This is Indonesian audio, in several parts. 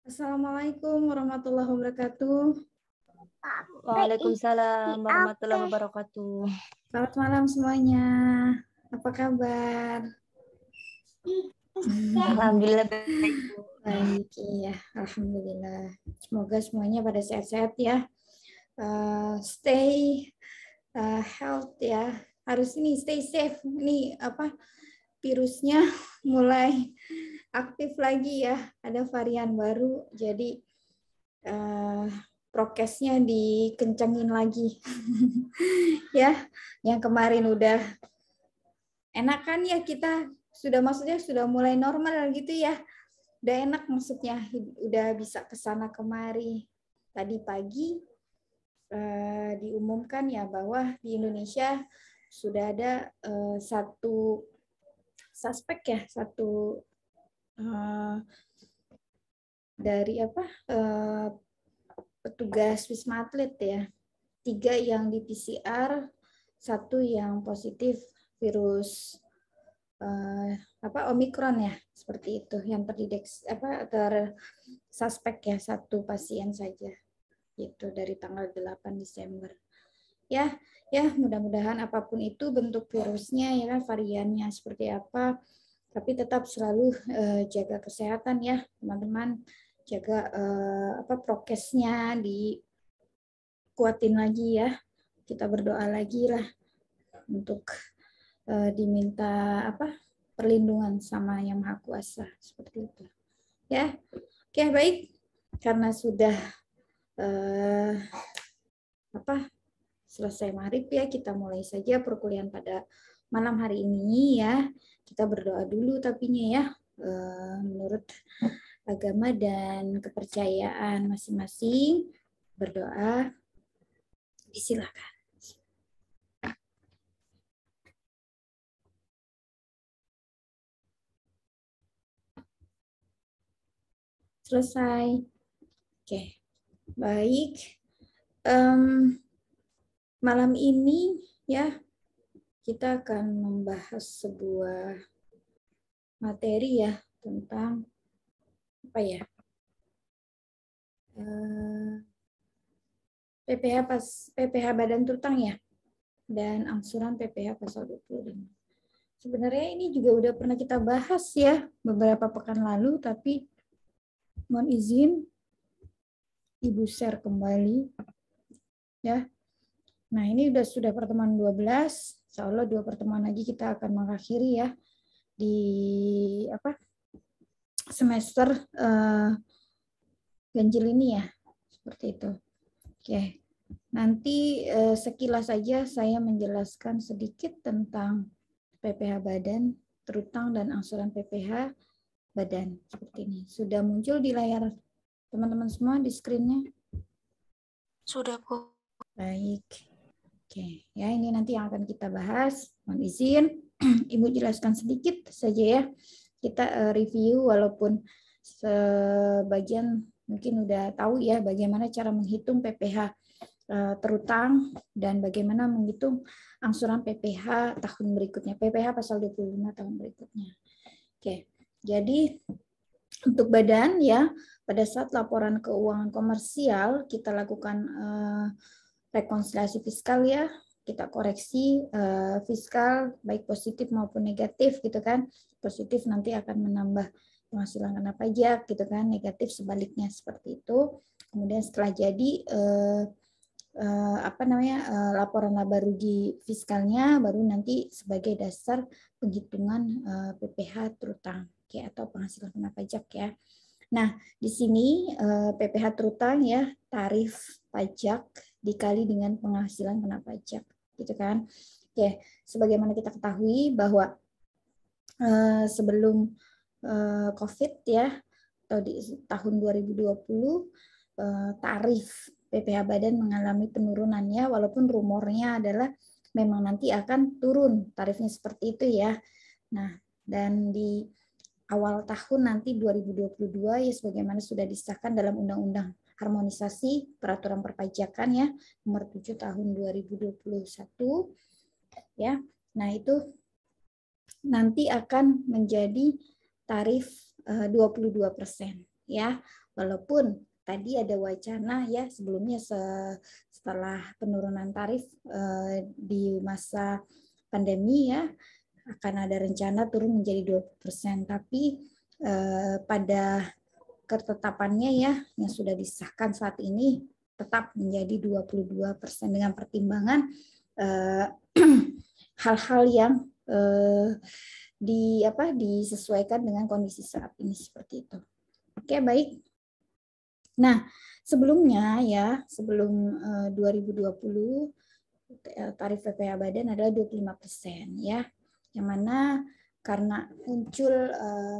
Assalamualaikum warahmatullahi wabarakatuh. Waalaikumsalam warahmatullahi wabarakatuh. Selamat malam semuanya. Apa kabar? Alhamdulillah baik, Bu. Baik, iya. Alhamdulillah. Semoga semuanya pada sehat-sehat ya. Stay health ya. Harus ini stay safe. Ini apa? Virusnya mulai aktif lagi ya. Ada varian baru. Jadi prokesnya dikencengin lagi. Ya, yang kemarin udah enak kan ya, kita sudah mulai normal gitu ya. Udah enak maksudnya, udah bisa kesana kemari. Tadi pagi diumumkan ya bahwa di Indonesia sudah ada satu suspek ya, satu dari petugas Wisma Atlet ya. 3 yang di PCR, 1 yang positif virus Omikron ya, seperti itu yang tersuspek ya, 1 pasien saja itu dari tanggal 8 Desember. Ya, mudah-mudahan apapun itu bentuk virusnya ya kan, variannya seperti apa, tapi tetap selalu jaga kesehatan ya, teman-teman. Jaga prokesnya dikuatin lagi ya. Kita berdoa lagi lah untuk diminta perlindungan sama Yang Maha Kuasa seperti itu. Ya. Oke, baik. Karena sudah selesai maghrib ya, kita mulai saja perkuliahan pada malam hari ini ya. Kita berdoa dulu tapinya ya, menurut agama dan kepercayaan masing-masing. Berdoa, disilakan. Selesai. Oke, baik. Malam ini ya kita akan membahas sebuah materi ya tentang PPh Badan Terutang ya, dan angsuran PPh pasal 25. Sebenarnya ini juga udah pernah kita bahas ya beberapa pekan lalu, tapi mohon izin Ibu share kembali ya. Nah, ini sudah pertemuan 12. Insya Allah 2 pertemuan lagi kita akan mengakhiri ya di semester ganjil ini ya. Seperti itu. Oke. Nanti sekilas saja saya menjelaskan sedikit tentang PPh Badan Terutang dan angsuran PPh Badan seperti ini. Sudah muncul di layar teman-teman semua di screen-nya? Sudah, Bu. Baik. Oke, ya ini nanti yang akan kita bahas. Mohon izin, Ibu jelaskan sedikit saja ya. Kita review walaupun sebagian mungkin udah tahu ya bagaimana cara menghitung PPh terutang dan bagaimana menghitung angsuran PPh tahun berikutnya, PPh pasal 25 tahun berikutnya. Oke, jadi untuk badan ya, pada saat laporan keuangan komersial kita lakukan rekonsiliasi fiskal ya, kita koreksi fiskal baik positif maupun negatif gitu kan. Positif nanti akan menambah penghasilan kena pajak gitu kan, negatif sebaliknya seperti itu. Kemudian setelah jadi laporan laba rugi fiskalnya baru nanti sebagai dasar penghitungan PPh terutang atau penghasilan kena pajak ya. Nah, di sini PPh terutang ya, tarif pajak dikali dengan penghasilan kena pajak, gitu kan. Oke, sebagaimana kita ketahui bahwa sebelum COVID ya, atau di tahun 2020 tarif PPh Badan mengalami penurunannya, walaupun rumornya adalah memang nanti akan turun tarifnya seperti itu ya. Nah, dan di awal tahun nanti 2022 ya sebagaimana sudah disahkan dalam Undang-Undang Harmonisasi Peraturan Perpajakan ya nomor 7 tahun 2021 ya. Nah, itu nanti akan menjadi tarif 22% ya. Walaupun tadi ada wacana ya sebelumnya setelah penurunan tarif di masa pandemi ya akan ada rencana turun menjadi 20%, tapi pada ketetapannya ya yang sudah disahkan saat ini tetap menjadi 22% dengan pertimbangan hal-hal yang disesuaikan dengan kondisi saat ini seperti itu. Oke, baik. Nah, sebelumnya ya, sebelum 2020 tarif PPh Badan adalah 25% ya. Yang mana karena muncul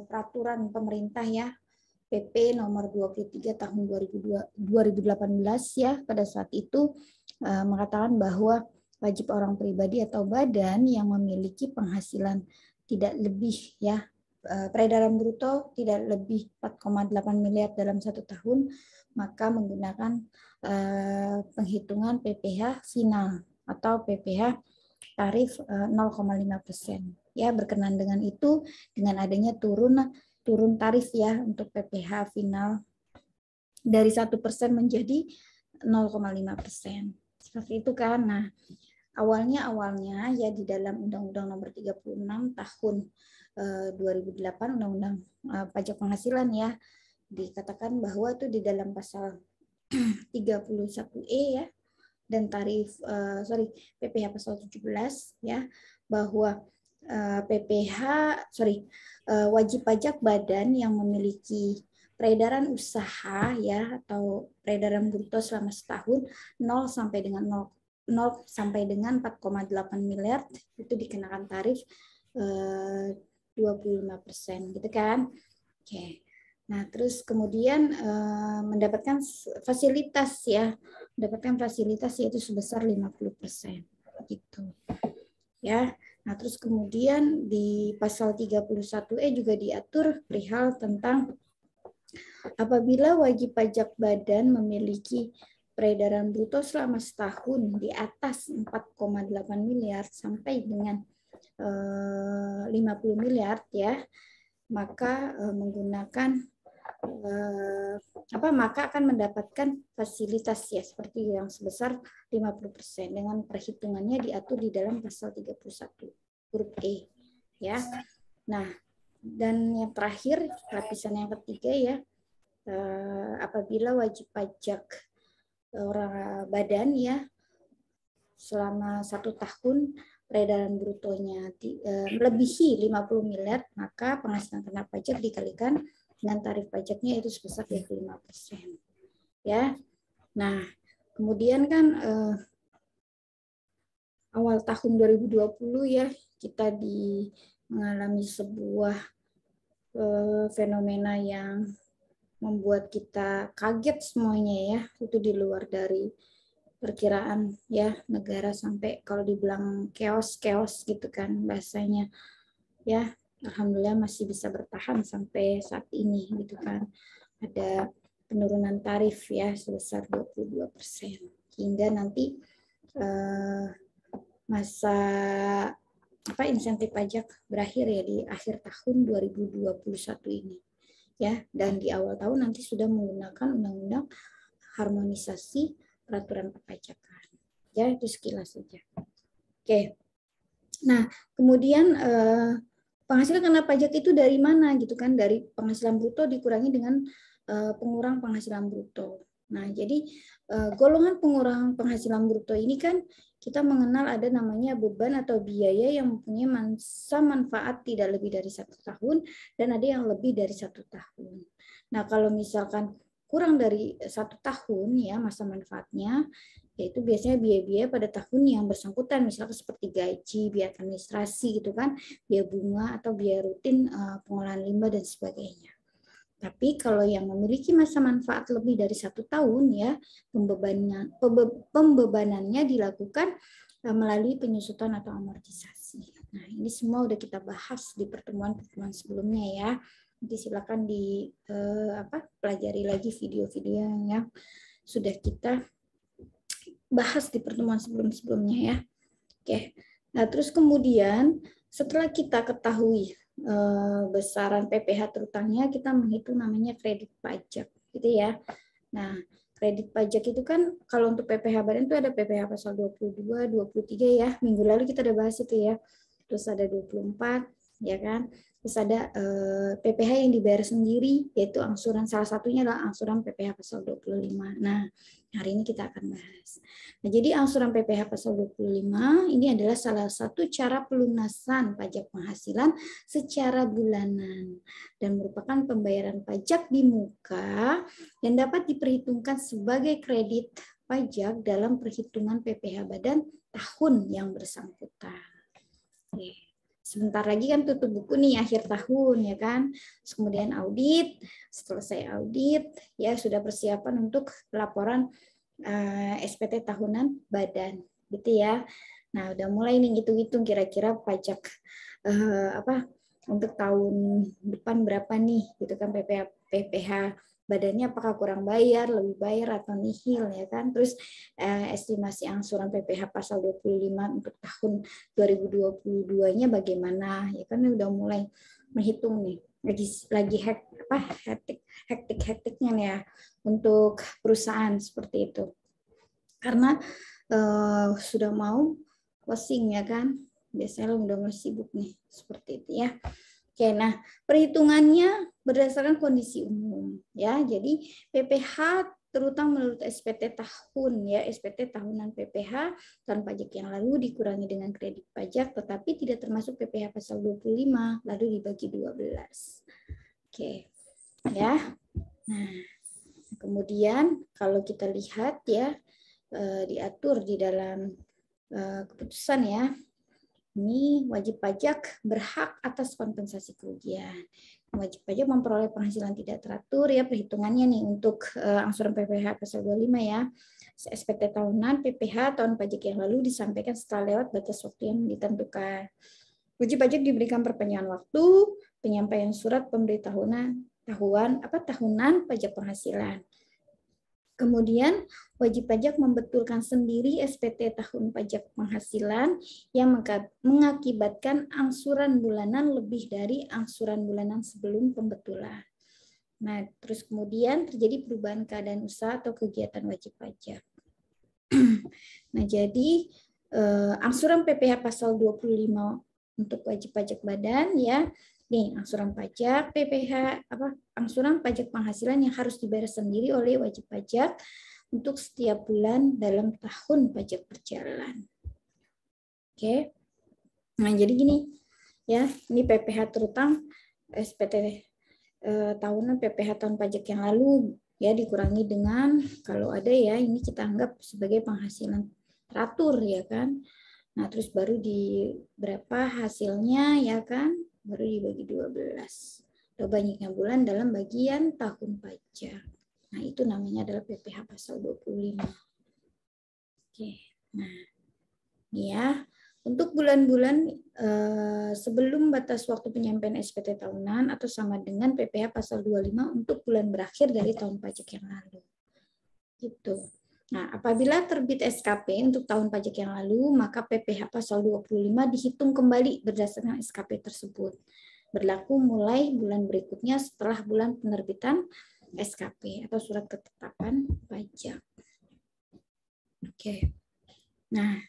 peraturan pemerintah ya PP nomor 23 tahun 2018 ya pada saat itu mengatakan bahwa wajib orang pribadi atau badan yang memiliki penghasilan tidak lebih ya peredaran bruto tidak lebih 4,8 miliar dalam 1 tahun maka menggunakan penghitungan PPh final atau PPh tarif 0,5%. Ya, berkenan dengan itu dengan adanya turun tarif ya untuk PPh final dari 1% menjadi 0,5%. Seperti itu kan. Nah, awalnya ya di dalam Undang-Undang Nomor 36 tahun 2008 Undang-Undang Pajak Penghasilan ya dikatakan bahwa itu di dalam pasal 31E ya dan tarif PPh pasal 17 ya bahwa wajib pajak badan yang memiliki peredaran usaha ya atau peredaran bruto selama setahun 0 sampai dengan 4,8 miliar itu dikenakan tarif 25% gitu kan. Oke. Nah, terus kemudian mendapatkan fasilitas yaitu sebesar 50% gitu. Ya. Nah, terus kemudian di pasal 31E juga diatur perihal tentang apabila wajib pajak badan memiliki peredaran bruto selama setahun di atas 4,8 miliar sampai dengan 50 miliar ya, maka menggunakan maka akan mendapatkan fasilitas ya seperti yang sebesar 50% dengan perhitungannya diatur di dalam pasal 31 huruf E ya. Nah, dan yang terakhir lapisan yang ketiga ya apabila wajib pajak orang badan ya selama 1 tahun peredaran brutonya melebihi 50 miliar maka penghasilan kena pajak dikalikan dengan tarif pajaknya itu sebesar 25%. Ya. Nah, kemudian kan awal tahun 2020 ya kita mengalami sebuah fenomena yang membuat kita kaget semuanya ya. Itu di luar dari perkiraan ya negara sampai kalau dibilang chaos gitu kan bahasanya. Ya. Alhamdulillah masih bisa bertahan sampai saat ini gitu kan. Ada penurunan tarif ya sebesar 22% hingga nanti masa insentif pajak berakhir ya di akhir tahun 2021 ini. Ya, dan di awal tahun nanti sudah menggunakan undang-undang harmonisasi peraturan perpajakan. Ya, itu sekilas saja. Oke. Nah, kemudian penghasilan kena pajak itu dari mana gitu kan? Dari penghasilan bruto dikurangi dengan pengurang penghasilan bruto. Nah, jadi golongan pengurang penghasilan bruto ini kan kita mengenal ada namanya beban atau biaya yang mempunyai masa manfaat tidak lebih dari 1 tahun dan ada yang lebih dari 1 tahun. Nah, kalau misalkan kurang dari 1 tahun ya masa manfaatnya yaitu biasanya biaya-biaya pada tahun yang bersangkutan, misalnya seperti gaji, biaya administrasi gitu kan, biaya bunga atau biaya rutin pengolahan limbah dan sebagainya. Tapi kalau yang memiliki masa manfaat lebih dari 1 tahun ya pembebanannya dilakukan melalui penyusutan atau amortisasi. Nah, ini semua udah kita bahas di pertemuan-pertemuan sebelumnya ya. Nanti silakan pelajari lagi video-video yang sudah kita bahas di pertemuan sebelum-sebelumnya ya. Oke. Nah, terus kemudian setelah kita ketahui besaran PPh terutangnya, kita menghitung namanya kredit pajak, gitu ya. Nah, kredit pajak itu kan kalau untuk PPh badan itu ada PPh pasal 22, 23 ya. Minggu lalu kita udah bahas itu ya. Terus ada 24, ya kan. Terus ada PPh yang dibayar sendiri, yaitu angsuran, salah satunya adalah angsuran PPh pasal 25. Nah, hari ini kita akan bahas. Nah, jadi angsuran PPh pasal 25 ini adalah salah satu cara pelunasan pajak penghasilan secara bulanan dan merupakan pembayaran pajak di muka yang dapat diperhitungkan sebagai kredit pajak dalam perhitungan PPh badan tahun yang bersangkutan. Oke. Sebentar lagi kan tutup buku nih akhir tahun ya kan. Terus kemudian audit, selesai audit ya sudah persiapan untuk laporan SPT tahunan badan gitu ya. Nah, udah mulai nih hitung-hitung kira-kira pajak untuk tahun depan berapa nih gitu kan, PPh badannya apakah kurang bayar, lebih bayar atau nihil ya kan. Terus estimasi angsuran PPh pasal 25 untuk tahun 2022-nya bagaimana ya kan, udah mulai menghitung nih. Lagi hektik-hektiknya nih ya untuk perusahaan seperti itu. Karena sudah mau closing ya kan. Biasanya udah mulai sibuk nih seperti itu ya. Oke, nah perhitungannya berdasarkan kondisi umum ya. Jadi PPh terutang menurut SPT tahun ya, SPT tahunan PPh tahun pajak yang lalu dikurangi dengan kredit pajak tetapi tidak termasuk PPh pasal 25 lalu dibagi 12. Oke. Ya. Nah, kemudian kalau kita lihat ya diatur di dalam keputusan ya. Ini wajib pajak berhak atas kompensasi kerugian. Wajib pajak memperoleh penghasilan tidak teratur ya, perhitungannya nih untuk angsuran PPh pasal 25 ya. SPT tahunan PPh tahun pajak yang lalu disampaikan setelah lewat batas waktu yang ditentukan. Wajib pajak diberikan perpanjangan waktu penyampaian surat pemberitahuan tahunan pajak penghasilan. Kemudian wajib pajak membetulkan sendiri SPT tahun pajak penghasilan yang mengakibatkan angsuran bulanan lebih dari angsuran bulanan sebelum pembetulan. Nah, terus kemudian terjadi perubahan keadaan usaha atau kegiatan wajib pajak. Nah, jadi angsuran PPh pasal 25 untuk wajib pajak badan ya. Nih, angsuran pajak PPh angsuran pajak penghasilan yang harus dibayar sendiri oleh wajib pajak untuk setiap bulan dalam tahun pajak berjalan. Oke. Nah, jadi gini ya, ini PPh terutang SPT tahunan PPh tahun pajak yang lalu ya dikurangi dengan kalau ada ya ini kita anggap sebagai penghasilan teratur ya kan. Nah, terus baru di berapa hasilnya ya kan? Baru dibagi 12. Atau banyaknya bulan dalam bagian tahun pajak. Nah, itu namanya adalah PPh pasal 25. Oke. Nah, ya. Untuk bulan-bulan sebelum batas waktu penyampaian SPT tahunan atau sama dengan PPh pasal 25 untuk bulan berakhir dari tahun pajak yang lalu. Gitu. Nah, apabila terbit SKP untuk tahun pajak yang lalu, maka PPh pasal 25 dihitung kembali berdasarkan SKP tersebut. Berlaku mulai bulan berikutnya setelah bulan penerbitan SKP atau surat ketetapan pajak. Oke. Nah,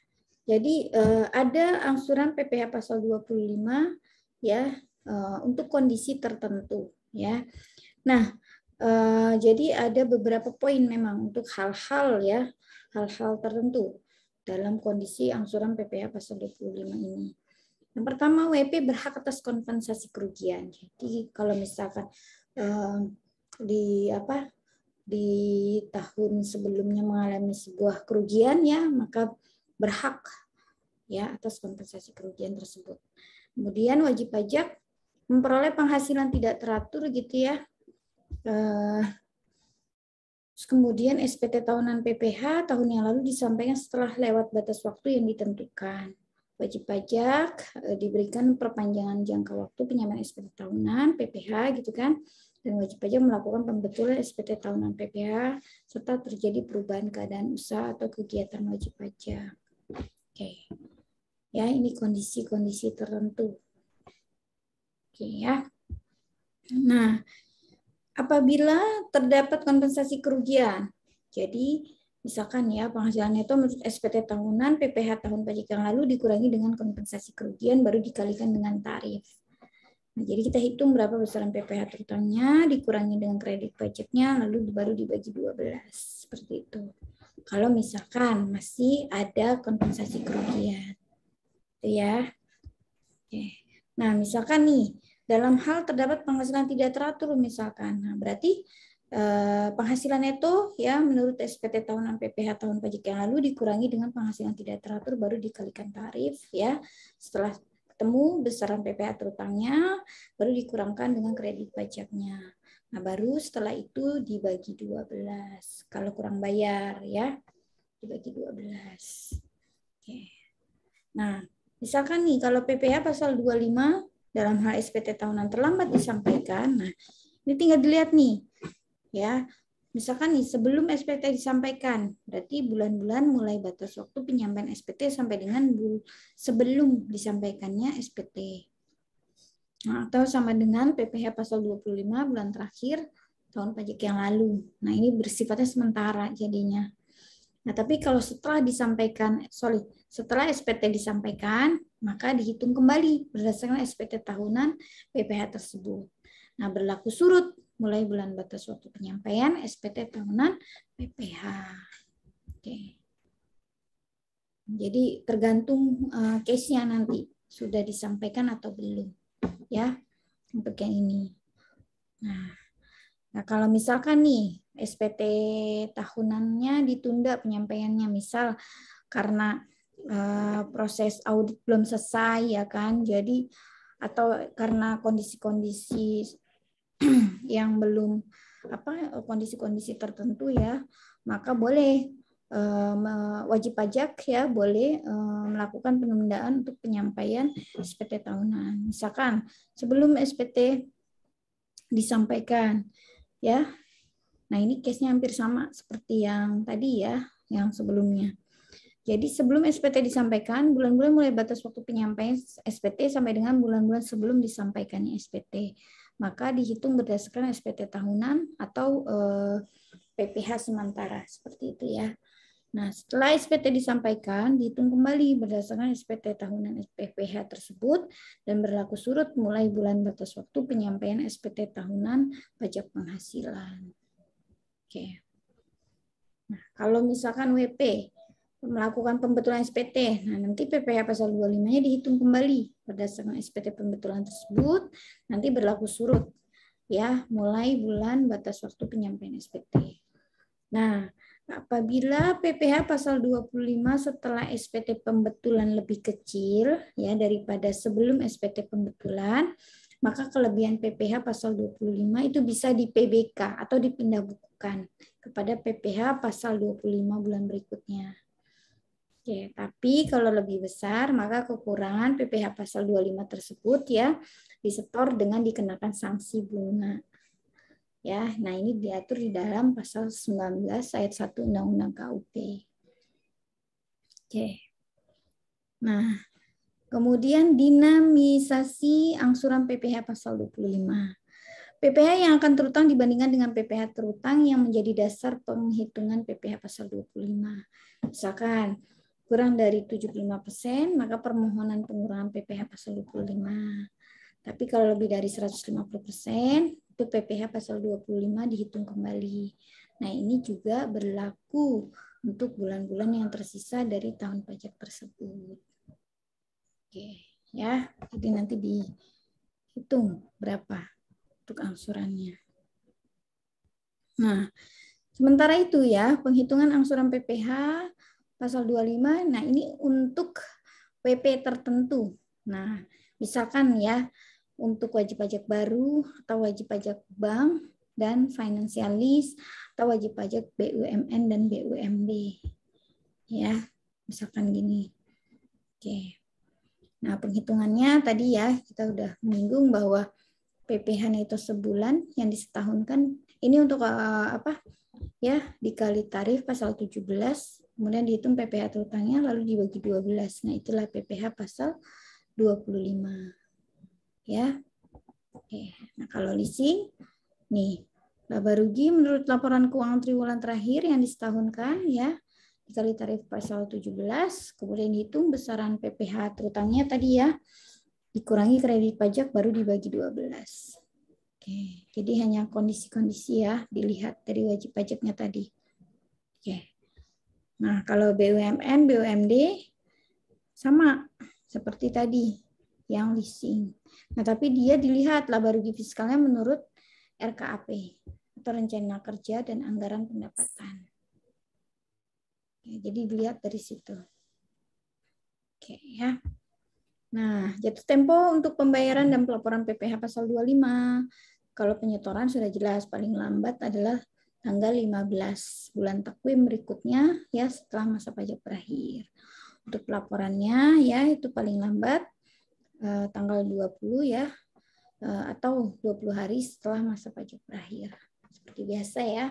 jadi ada angsuran PPh pasal 25 ya untuk kondisi tertentu ya. Nah, jadi ada beberapa poin memang untuk hal-hal tertentu dalam kondisi angsuran PPh pasal 25 ini. Yang pertama, WP berhak atas kompensasi kerugian. Jadi kalau misalkan di tahun sebelumnya mengalami sebuah kerugian ya, maka berhak ya atas kompensasi kerugian tersebut. Kemudian wajib pajak memperoleh penghasilan tidak teratur gitu ya. Kemudian SPT tahunan PPh tahun yang lalu disampaikan setelah lewat batas waktu yang ditentukan. Wajib pajak diberikan perpanjangan jangka waktu penyampaian SPT tahunan PPh gitu kan. Dan wajib pajak melakukan pembetulan SPT tahunan PPh serta terjadi perubahan keadaan usaha atau kegiatan wajib pajak. Oke. Ya, ini kondisi-kondisi tertentu. Oke ya. Nah, apabila terdapat kompensasi kerugian, jadi misalkan ya penghasilan neto menurut SPT tahunan PPh tahun pajak yang lalu dikurangi dengan kompensasi kerugian baru dikalikan dengan tarif. Nah, jadi kita hitung berapa besaran PPh terutangnya dikurangi dengan kredit pajaknya lalu baru dibagi 12 seperti itu. Kalau misalkan masih ada kompensasi kerugian. Itu ya. Oke. Nah, misalkan nih, dalam hal terdapat penghasilan tidak teratur misalkan. Nah, berarti penghasilan neto ya menurut SPT tahunan PPh tahun pajak yang lalu dikurangi dengan penghasilan tidak teratur baru dikalikan tarif ya. Setelah ketemu besaran PPh terutangnya baru dikurangkan dengan kredit pajaknya. Nah, baru setelah itu dibagi 12. Kalau kurang bayar ya, dibagi 12. Oke. Nah, misalkan nih kalau PPh pasal 25 dalam hal SPT tahunan terlambat disampaikan, nah ini tinggal dilihat nih, ya. Misalkan nih sebelum SPT disampaikan, berarti bulan-bulan mulai batas waktu penyampaian SPT sampai dengan sebelum disampaikannya SPT. Nah, atau sama dengan PPh pasal 25 bulan terakhir tahun pajak yang lalu. Nah, ini bersifatnya sementara jadinya. Nah, tapi kalau setelah SPT disampaikan, maka dihitung kembali berdasarkan SPT tahunan PPh tersebut. Nah, berlaku surut mulai bulan batas waktu penyampaian SPT tahunan PPh. Oke. Jadi tergantung case-nya nanti sudah disampaikan atau belum, ya untuk yang ini. Nah, kalau misalkan nih SPT tahunannya ditunda penyampaiannya, misal karena proses audit belum selesai ya kan, jadi atau karena kondisi-kondisi yang belum kondisi-kondisi tertentu ya, maka boleh wajib pajak ya boleh melakukan penundaan untuk penyampaian SPT tahunan. Misalkan sebelum SPT disampaikan ya. Nah, ini case-nya hampir sama seperti yang tadi ya, yang sebelumnya. Jadi sebelum SPT disampaikan, bulan-bulan mulai batas waktu penyampaian SPT sampai dengan bulan-bulan sebelum disampaikannya SPT. Maka dihitung berdasarkan SPT tahunan atau PPh sementara, seperti itu ya. Nah, setelah SPT disampaikan, dihitung kembali berdasarkan SPT tahunan PPh tersebut dan berlaku surut mulai bulan batas waktu penyampaian SPT tahunan pajak penghasilan. Oke. Nah, kalau misalkan WP melakukan pembetulan SPT, nah nanti PPh pasal 25-nya dihitung kembali berdasarkan SPT pembetulan tersebut, nanti berlaku surut ya mulai bulan batas waktu penyampaian SPT. Nah, apabila PPh pasal 25 setelah SPT pembetulan lebih kecil ya daripada sebelum SPT pembetulan, maka kelebihan PPh pasal 25 itu bisa di PBK atau dipindah bukukan kepada PPh pasal 25 bulan berikutnya. Oke, tapi kalau lebih besar maka kekurangan PPh pasal 25 tersebut ya disetor dengan dikenakan sanksi bunga. Ya, nah ini diatur di dalam pasal 19 ayat 1 Undang-Undang KUP. Oke. Nah, kemudian dinamisasi angsuran PPh pasal 25. PPh yang akan terutang dibandingkan dengan PPh terutang yang menjadi dasar penghitungan PPh pasal 25. Misalkan kurang dari 75%, maka permohonan pengurangan PPh pasal 25. Tapi kalau lebih dari 150%, itu PPh pasal 25 dihitung kembali. Nah, ini juga berlaku untuk bulan-bulan yang tersisa dari tahun pajak tersebut. Oke, ya. Jadi nanti dihitung berapa untuk angsurannya. Nah, sementara itu ya, penghitungan angsuran PPh pasal 25, nah ini untuk WP tertentu. Nah, misalkan ya, untuk wajib pajak baru atau wajib pajak bank dan financialis atau wajib pajak BUMN dan BUMD. Ya, misalkan gini. Oke. Nah, penghitungannya tadi ya, kita udah menyinggung bahwa PPh itu sebulan yang disetahunkan ini untuk apa? Ya, dikali tarif pasal 17, kemudian dihitung PPh terutangnya lalu dibagi 12. Nah, itulah PPh pasal 25. Ya. Oke, nah kalau leasing, nih, laba rugi menurut laporan keuangan triwulan terakhir yang disetahunkan ya, dikali tarif pasal 17, kemudian dihitung besaran PPh terutangnya tadi ya, dikurangi kredit pajak baru dibagi 12. Oke, jadi hanya kondisi-kondisi ya dilihat dari wajib pajaknya tadi. Oke. Nah, kalau BUMN, BUMD sama seperti tadi yang leasing. Nah, tapi dia dilihat laba rugi fiskalnya menurut RKAP atau rencana kerja dan anggaran pendapatan. Oke, jadi dilihat dari situ. Oke ya. Nah, jatuh tempo untuk pembayaran dan pelaporan PPh pasal 25. Kalau penyetoran sudah jelas paling lambat adalah tanggal 15 bulan takwim berikutnya ya setelah masa pajak berakhir. Untuk pelaporannya ya itu paling lambat tanggal 20 ya atau 20 hari setelah masa pajak berakhir. Seperti biasa ya,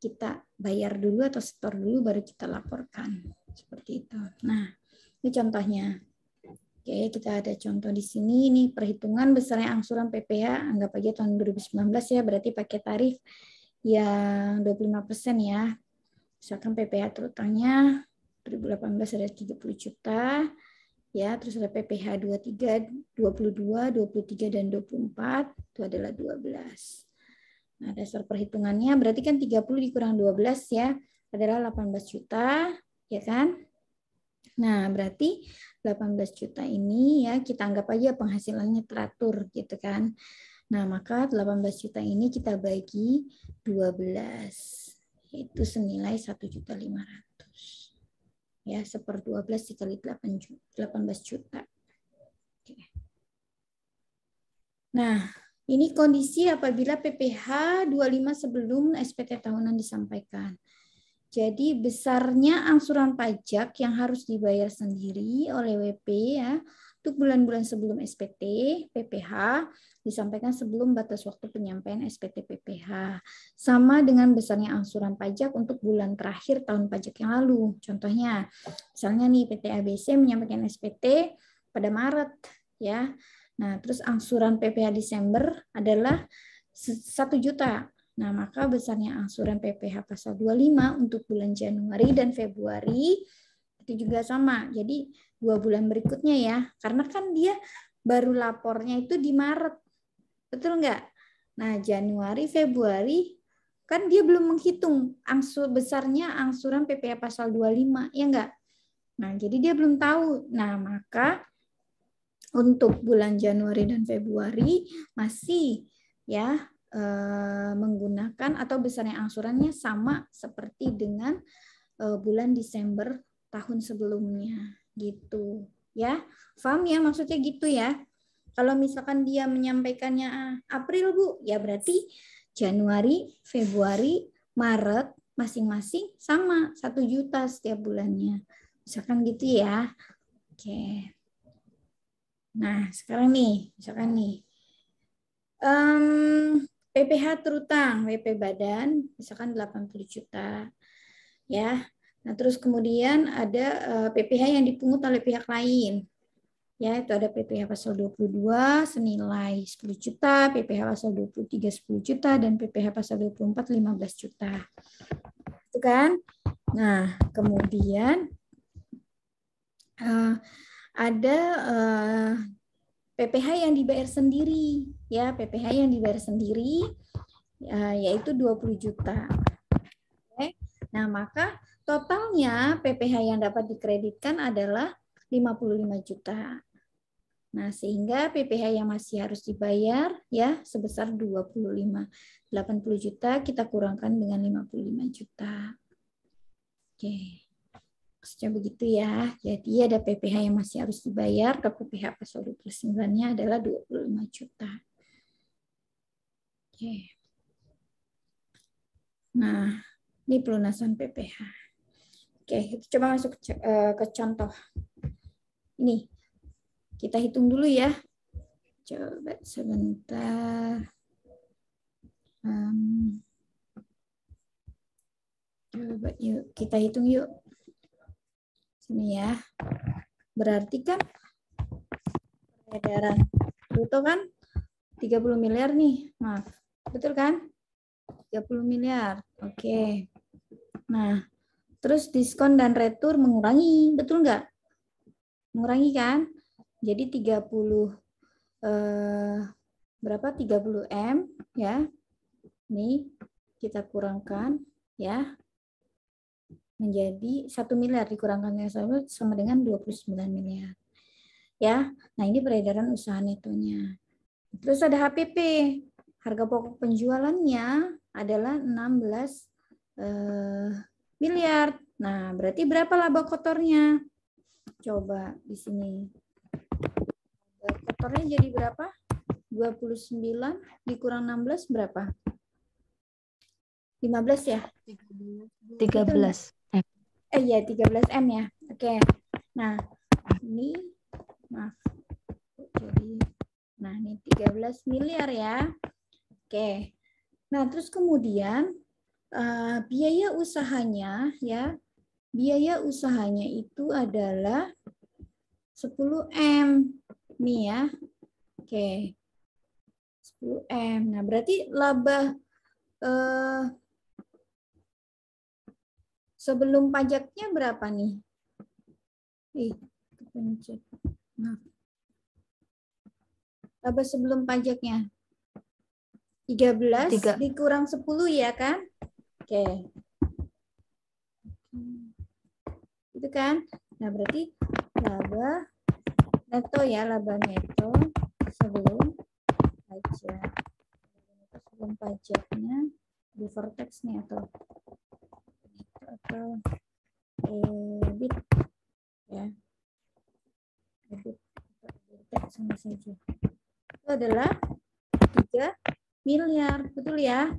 kita bayar dulu atau setor dulu baru kita laporkan. Seperti itu. Nah, ini contohnya. Oke, kita ada contoh di sini. Ini perhitungan besarnya angsuran PPh, anggap aja tahun 2019 ya, berarti pakai tarif yang 25% ya. Misalkan PPh terutangnya 2018 ada 30 juta, ya, terus ada PPh 23, 22, 23 dan 24 itu adalah 12. Nah, dasar perhitungannya berarti kan 30 dikurang 12 ya adalah 18 juta, ya kan? Nah, berarti 18 juta ini ya kita anggap aja penghasilannya teratur gitu kan. Nah, maka 18 juta ini kita bagi 12. Itu senilai 1.500.000. Ya, 1/12 dikali 18 juta. Oke. Nah, ini kondisi apabila PPh 25 sebelum SPT tahunan disampaikan. Jadi besarnya angsuran pajak yang harus dibayar sendiri oleh WP ya untuk bulan-bulan sebelum SPT PPh disampaikan sebelum batas waktu penyampaian SPT PPh. Sama dengan besarnya angsuran pajak untuk bulan terakhir tahun pajak yang lalu. Contohnya, misalnya nih PT ABC menyampaikan SPT pada Maret ya. Nah, terus angsuran PPh Desember adalah 1 juta. Nah, maka besarnya angsuran PPh pasal 25 untuk bulan Januari dan Februari itu juga sama. Jadi 2 bulan berikutnya ya. Karena kan dia baru lapornya itu di Maret. Betul nggak? Nah, Januari, Februari kan dia belum menghitung besarnya angsuran PPh pasal 25, ya enggak? Nah, jadi dia belum tahu. Nah, maka untuk bulan Januari dan Februari masih ya menggunakan atau besarnya angsurannya sama seperti dengan bulan Desember tahun sebelumnya gitu ya. Paham ya maksudnya gitu ya. Kalau misalkan dia menyampaikannya April Bu, ya berarti Januari, Februari, Maret masing-masing sama 1 juta setiap bulannya. Misalkan gitu ya. Oke. Nah, sekarang nih, misalkan nih, PPh terutang, WP badan, misalkan 80 juta, ya. Nah, terus kemudian ada PPh yang dipungut oleh pihak lain, ya, itu ada PPh pasal 22 senilai 10 juta, PPh pasal 23 10 juta, dan PPh pasal 24 15 juta. Itu kan? Nah, kemudian ada PPh yang dibayar sendiri, ya, PPh yang dibayar sendiri yaitu 20 juta. Oke. Nah, maka totalnya PPh yang dapat dikreditkan adalah 55 juta. Nah, sehingga PPh yang masih harus dibayar ya sebesar 25. 80 juta kita kurangkan dengan 55 juta. Oke. Maksudnya begitu ya. Jadi ada PPh yang masih harus dibayar, ke PPh pasal 29-nya adalah 25 juta. Oke. Nah, ini pelunasan PPh. Oke, kita coba masuk ke contoh. Ini, kita hitung dulu ya. Coba sebentar. Coba yuk, kita hitung yuk. Sini ya. Berarti kan peredaran bruto kan 30 miliar nih, maaf. Betul kan? 30 miliar. Oke. Nah, terus diskon dan retur mengurangi, betul nggak? Mengurangi kan? Jadi 30 berapa? 30 M ya. Nih kita kurangkan ya menjadi 1 miliar, dikurangkan sama dengan 29 miliar. Ya. Nah, ini peredaran usaha netonya. Terus ada HPP. Harga pokok penjualannya adalah 16 miliar. Nah, berarti berapa laba kotornya? Coba di sini. Laba kotornya jadi berapa? 29 dikurang 16 berapa? 15 ya? 13. Iya, 13 M ya. Oke. Nah, ini maaf. Jadi nah, ini 13 miliar ya. Oke. Nah, terus kemudian biaya usahanya ya. Biaya usahanya itu adalah 10 M. Nih ya. Oke. 10 M. Nah, berarti laba sebelum pajaknya berapa nih? Kepencet. Nah. Laba sebelum pajaknya 13 dikurang 10 ya kan? Oke. Itu kan? Nah, berarti laba neto ya, laba neto sebelum pajak. Sebelum pajaknya di Vertex nih atau EBIT ya. EBIT sama saja. Itu adalah 3 miliar, betul ya?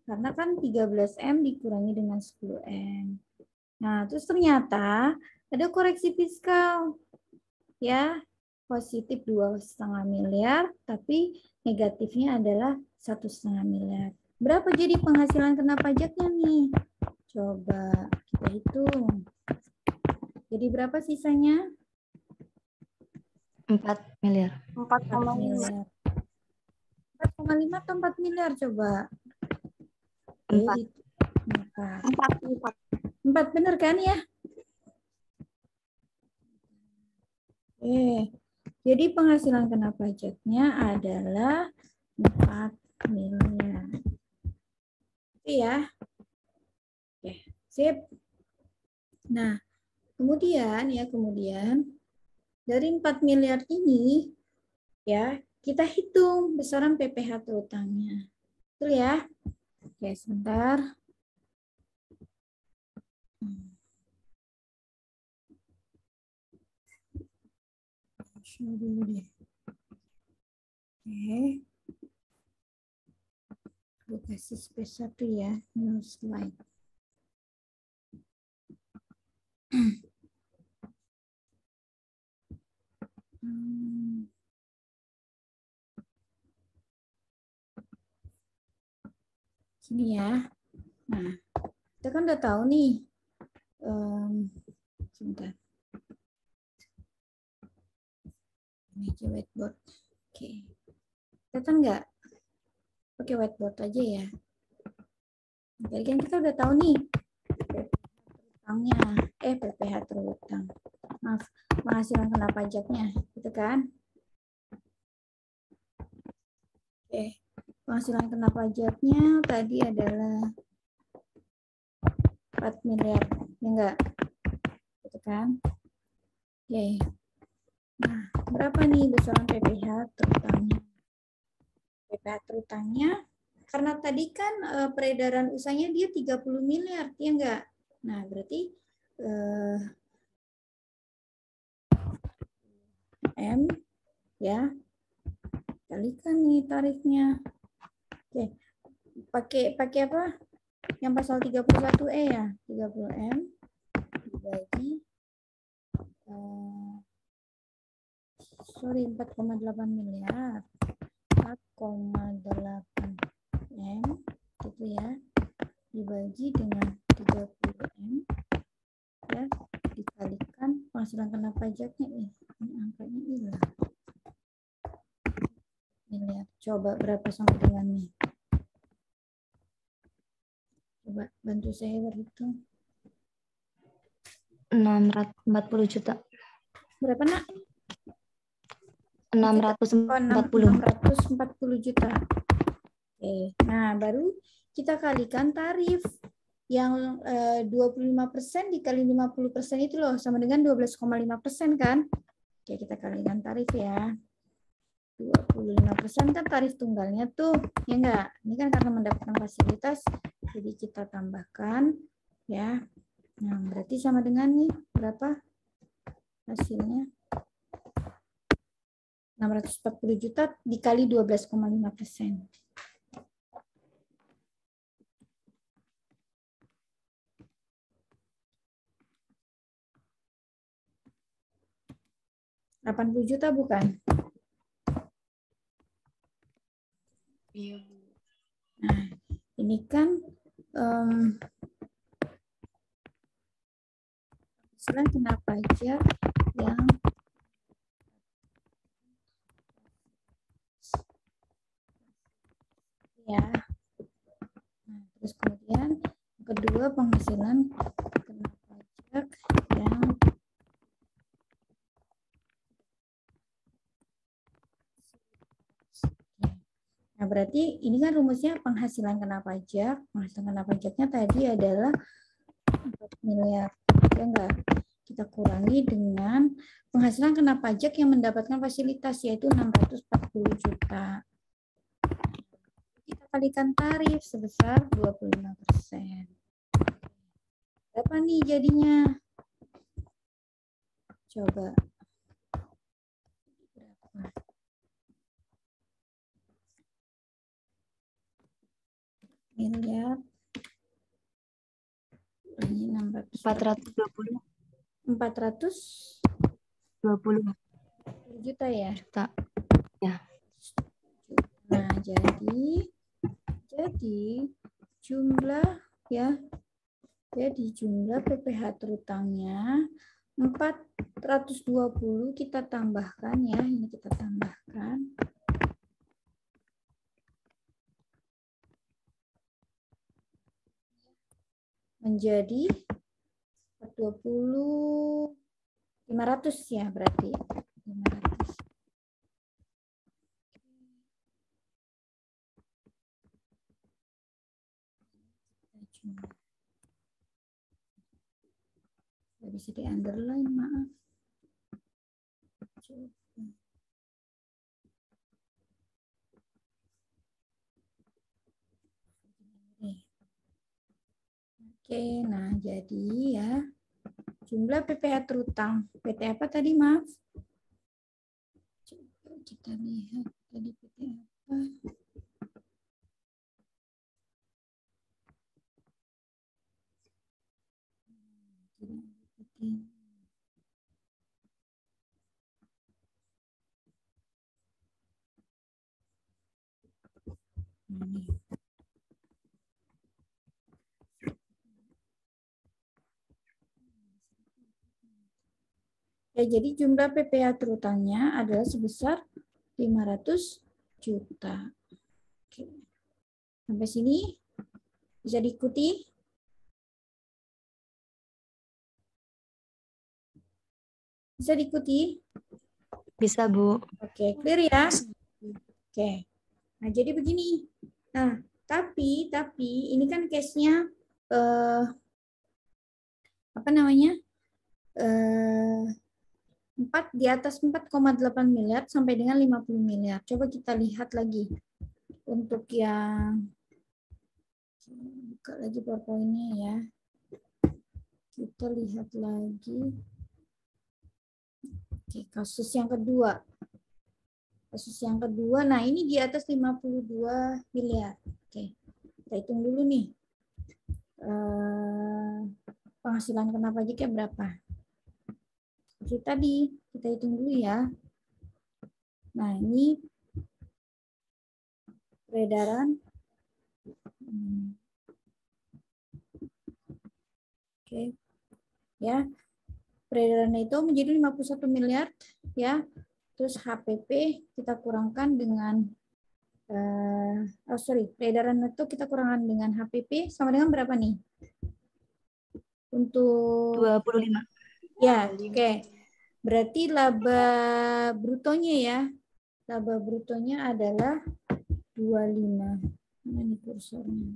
Karena kan 13 M dikurangi dengan 10 M. Nah, terus ternyata ada koreksi fiskal. Ya, positif 2,5 miliar, tapi negatifnya adalah 1,5 miliar. Berapa jadi penghasilan kena pajaknya nih? Coba kita hitung. Jadi berapa sisanya? 4 miliar. 4 miliar. 4,5 atau 4 miliar coba? 4. 4 benar kan ya? Jadi penghasilan kena pajaknya adalah 4 miliar. Iya. Oke, sip. Nah, kemudian dari 4 miliar ini ya, kita hitung besaran PPh terutangnya. Betul ya? Oke, sebentar. Dulu deh. Oke. Gue kasih space 1 ya, new slide. Sini ya. Nah, kita kan udah tahu nih. Sebentar. Ini aja whiteboard. Oke. Kelihatan nggak? Pakai whiteboard aja ya. Jadi kan kita udah tahu nih. PPh terutang. Maaf, penghasilan kena pajaknya. Gitu kan? Oke. Penghasilan kena pajaknya tadi adalah 4 miliar. Ya enggak? Gitu kan? Oke. Nah, berapa nih besaran PPh terutangnya? PPh terutangnya, karena tadi kan peredaran usahanya dia 30 miliar, ya enggak? Nah, berarti M ya, kalikan nih tarifnya. Oke, pakai apa? Yang pasal 31E ya, 30M dibagi 4,8 miliar. 4,8 M gitu ya, dibagi dengan 30M ya, dikalikan penghasilan kena pajaknya ini angkanya hilang miliar. Coba berapa sama dengan nih? Coba bantu saya berhitung. 640 juta. Berapa, Nak? 640. 640 juta. Oke. Nah, baru kita kalikan tarif yang 25% dikali 50% itu loh, sama dengan 12,5% kan? Oke, kita kalikan tarif ya. 25% kan tarif tunggalnya tuh, ya enggak? Ini kan karena mendapatkan fasilitas, jadi kita tambahkan ya. Nah, berarti sama dengan nih, berapa hasilnya? 640 juta dikali 12,5%. $80 juta bukan? Iya. Nah, ini kan penghasilan kena pajak yang ya. Nah, terus kemudian kedua penghasilan kena pajak yang nah, berarti ini kan rumusnya penghasilan kena pajak. Penghasilan kena pajaknya tadi adalah 4 miliar. Ya enggak? Kita kurangi dengan penghasilan kena pajak yang mendapatkan fasilitas, yaitu 640 juta. Kita kalikan tarif sebesar 25%. Berapa nih jadinya? Coba. Berapa? Miliar. Ini 420 juta ya? juta. Ya. Nah, jadi jumlah ya. Jadi jumlah PPh terutangnya 420 kita tambahkan ya. Ini kita tambahkan. Menjadi 420 500 ya berarti 500. Nggak bisa di underline, maaf. Coba. Oke, nah jadi ya jumlah PPh terutang PT apa tadi, maaf? Coba kita lihat tadi PT apa. Ini. Ya, jadi jumlah PPh terutangnya adalah sebesar 500 juta. Oke. Sampai sini bisa diikuti? Bisa diikuti? Bisa, Bu. Oke, clear ya? Oke. Nah, jadi begini. Nah, tapi ini kan case-nya apa namanya? 4 di atas 4,8 miliar sampai dengan 50 miliar. Coba kita lihat lagi untuk yang buka lagi PowerPoint-nya ya. Kita lihat lagi. Oke, kasus yang kedua. Kasus yang kedua, nah ini di atas 52 miliar. Oke, kita hitung dulu nih. Penghasilan kena pajaknya berapa? Seperti tadi, kita hitung dulu ya. Nah, ini peredaran. Oke. Ya. Peredaran itu menjadi 51 miliar ya. Terus HPP kita kurangkan dengan peredaran neto kita kurangkan dengan HPP sama dengan berapa nih? Untuk 25. ya, oke. Berarti laba brutonya ya. Laba brutonya adalah 25. Mana nih kursornya?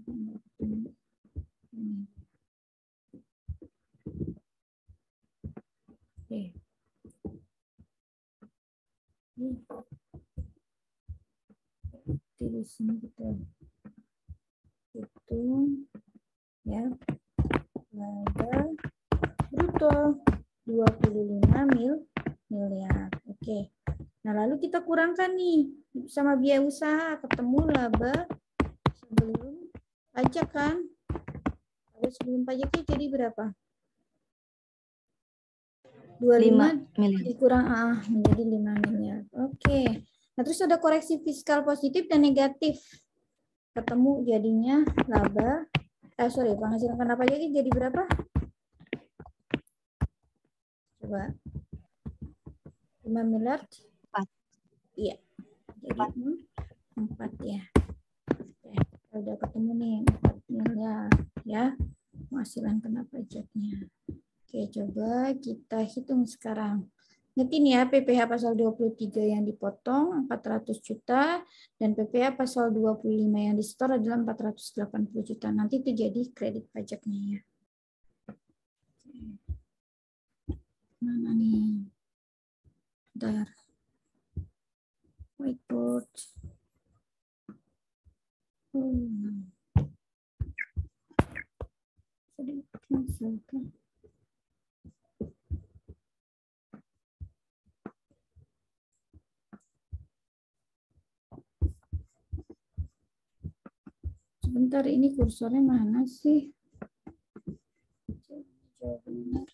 Oke. Di sini kita hitung ya. Laba bruto 25 miliar. Oke. Nah, lalu kita kurangkan nih sama biaya usaha, ketemu laba sebelum pajak kan? Laba sebelum pajaknya jadi berapa? 25 miliar. dikurang menjadi 5 miliar. Oke. Nah, terus ada koreksi fiskal positif dan negatif. Ketemu jadinya laba penghasilan kena pajaknya jadi berapa? Coba. 5 miliar? 4. Iya. Jadi 4 ya. Oke, udah ketemu nih 4 miliar ya penghasilan kena pajaknya. Oke, coba kita hitung sekarang. Ingetin ya, PPh pasal 23 yang dipotong 400 juta dan PPh pasal 25 yang disetor adalah 480 juta. Nanti itu jadi kredit pajaknya ya. Mana nih? Bentar. Whiteboard. Sebentar, ini kursornya mana sih? Coba benar.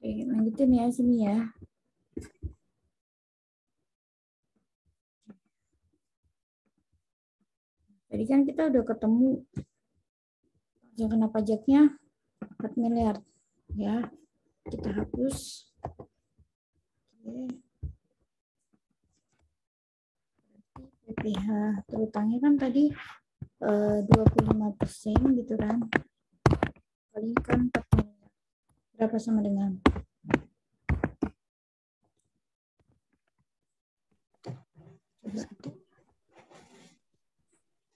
Oke, lanjutin ya sini ya. Tadi kan kita udah ketemu yang kena pajaknya 4 miliar ya. Kita hapus. Oke. PPh terutangnya kan tadi 25% gitu kan. Kalikan 4 miliar. Berapa sama dengan? Coba.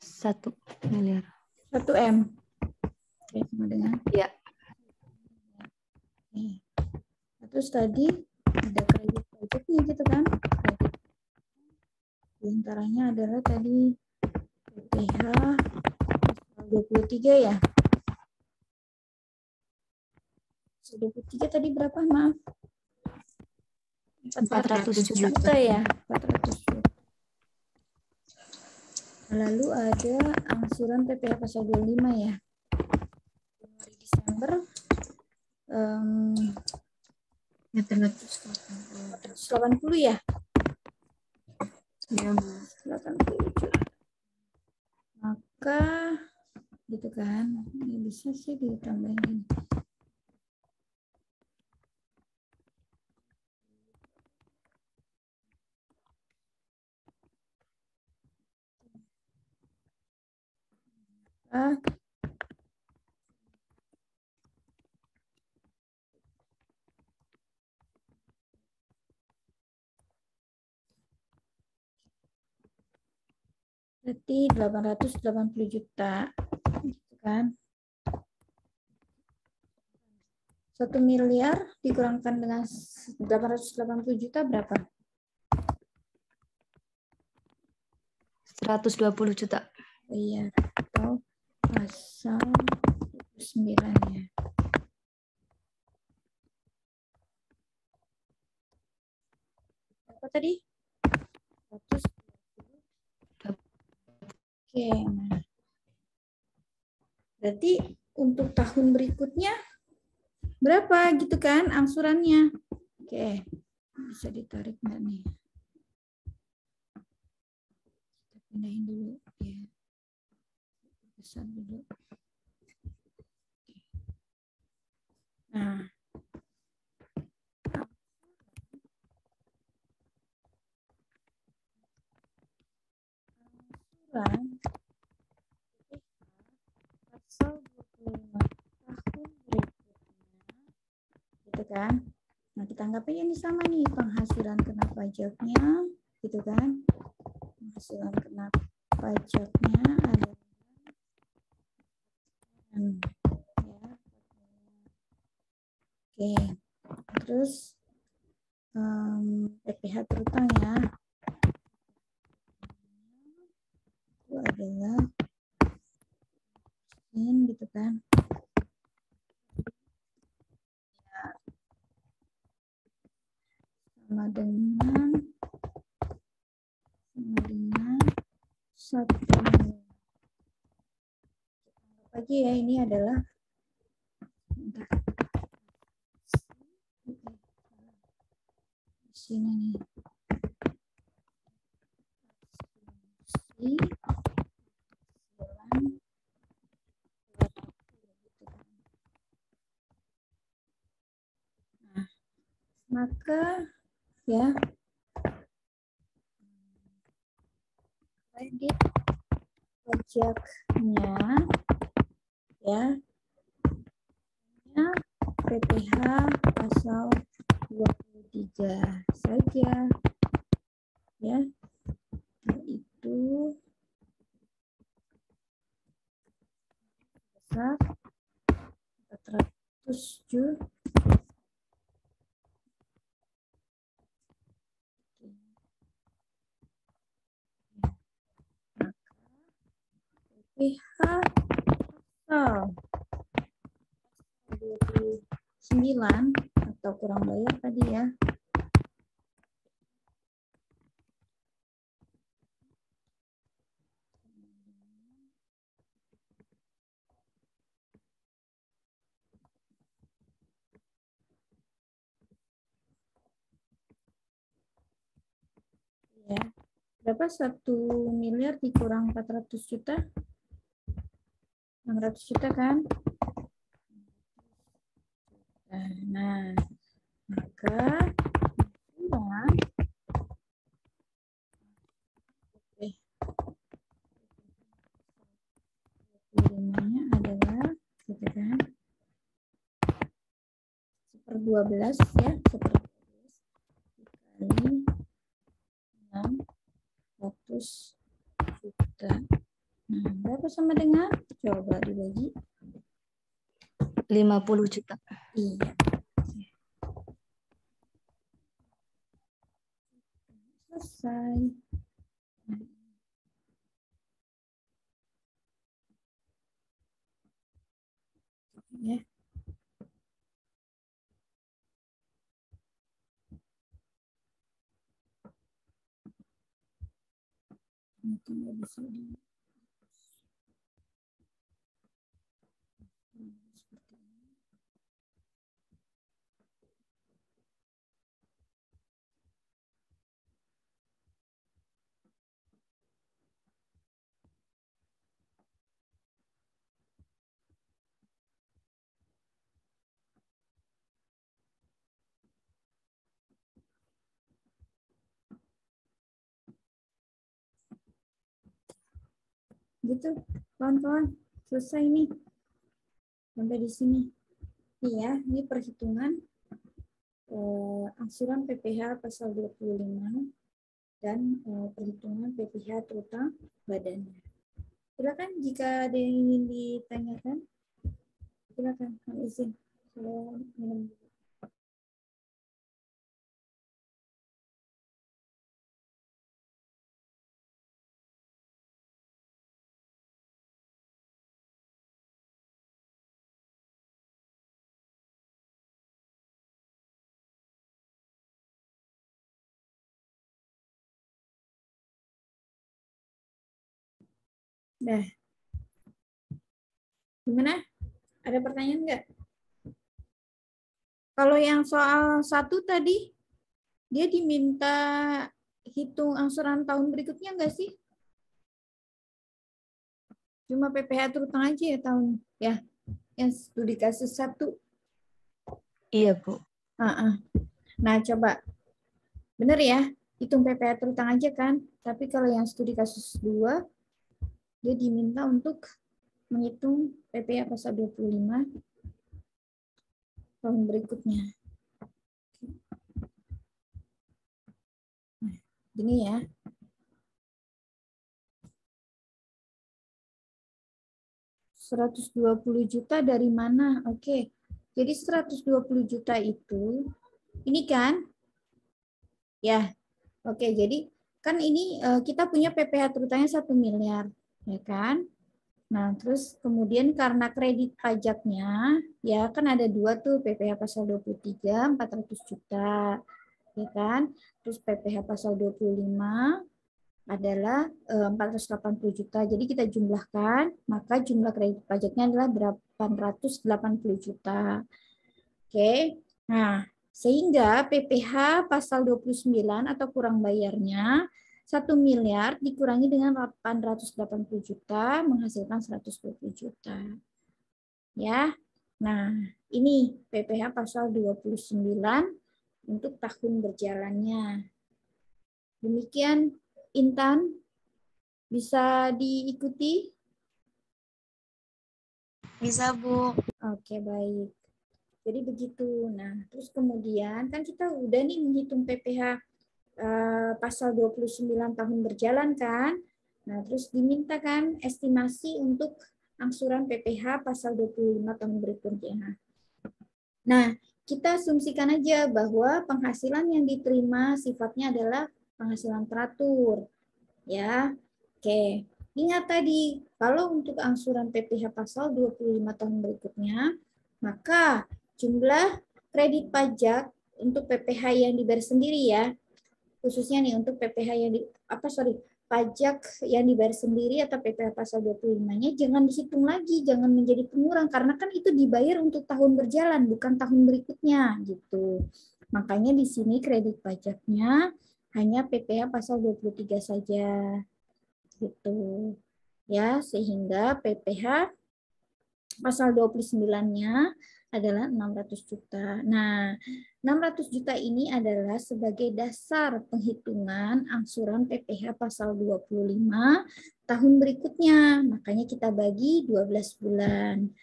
1 miliar. 1 M. Oke, sama dengan? Iya. Oke. Terus tadi ada kredit pajaknya gitu kan? Kredit. Di antaranya adalah tadi PPh 23 ya. 23 tadi berapa? Maaf. 400 juta ya. 400 juta. Lalu ada angsuran PPh pasal 25 ya. Januari Desember 480 ya. Iya, Bu. 80 juta. Maka gitu kan. Ini bisa sih ditambahin. Berarti 880 juta. Gitu kan. 1 miliar dikurangkan dengan 880 juta berapa? 120 juta. Iya, atau pasal 9 ya. Apa tadi? 120. Oke, nah. Berarti untuk tahun berikutnya berapa gitu kan angsurannya. Oke, bisa ditarik nggak nih? Kita pindahin dulu ya. Besar dulu. Nah, angsuran pasal 25 tahun berikutnya, gitu kan? Nah, kita anggap aja ini sama nih, penghasilan kena pajaknya, gitu kan? Penghasilan kena pajaknya adalah ya. Oke, terus PPh terutang ya, itu adalah ini gitu kan? Sama dengan 1 miliar. Anggap aja ya ini adalah bentar. Di sini nih. Nah, maka ya kredit pajaknya ya PPh pasal 23 saja ya, yaitu besar 400 juta. PPh pasal 29 atau kurang bayar tadi ya. Ya. Berapa 1 miliar dikurang 400 juta? 600 juta kan? Nah, maka uang nya adalah gitu kan? 1/12 ya, 1/12 dikali 600 juta. Nah, berapa sama dengan? Coba dibagi. 50 juta. Iya. Selesai. Ya. Mungkin nggak bisa di seperti ini. Gitu, kawan-kawan. Selesai nih. Sampai di sini. Iya, ini perhitungan angsuran PPh pasal 25 dan perhitungan PPh terutang badannya. Silakan jika ada yang ingin ditanyakan. Silakan, kami izin. Saya minum dulu. Nah, gimana? Ada pertanyaan nggak? Kalau yang soal 1 tadi, dia diminta hitung angsuran tahun berikutnya nggak sih? Cuma PPh terutang aja ya tahun ya. Yang studi kasus 1. Iya, Bu. Nah, coba. Benar ya? Hitung PPh terutang aja kan? Tapi kalau yang studi kasus 2, dia diminta untuk menghitung PPh pasal 25 tahun berikutnya. Nah, gini ya. $120 juta dari mana? Oke. Jadi 120 juta itu ini kan? Ya. Oke, jadi kan ini kita punya PPh terutangnya 1 miliar, ya kan? Nah, terus kemudian karena kredit pajaknya, ya kan ada 2 tuh, PPh pasal 23, 400 juta, ya kan? Terus PPh pasal 25 adalah 480 juta. Jadi kita jumlahkan, maka jumlah kredit pajaknya adalah 880 juta. Oke. Nah, sehingga PPh pasal 29 atau kurang bayarnya 1 miliar dikurangi dengan 880 juta menghasilkan 120 juta. Ya. Nah, ini PPh pasal 29 untuk tahun berjalannya. Demikian, Intan, bisa diikuti? Bisa, Bu. Oke, baik. Jadi begitu. Nah, terus kemudian kan kita udah nih menghitung PPh pasal 29 tahun berjalan kan. Nah, terus diminta kan estimasi untuk angsuran PPh pasal 25 tahun berikutnya. Nah, kita asumsikan aja bahwa penghasilan yang diterima sifatnya adalah penghasilan teratur. Ya. Oke. Ingat tadi, kalau untuk angsuran PPh pasal 25 tahun berikutnya, maka jumlah kredit pajak untuk PPh yang dibayar sendiri ya, khususnya nih untuk PPh yang pajak yang dibayar sendiri atau PPh pasal 25-nya jangan dihitung lagi, jangan menjadi pengurang karena kan itu dibayar untuk tahun berjalan bukan tahun berikutnya gitu. Makanya di sini kredit pajaknya hanya PPh pasal 23 saja. Gitu. Ya, sehingga PPh pasal 29-nya adalah 600 juta. Nah, 600 juta ini adalah sebagai dasar penghitungan angsuran PPh pasal 25 tahun berikutnya. Makanya kita bagi 12 bulan.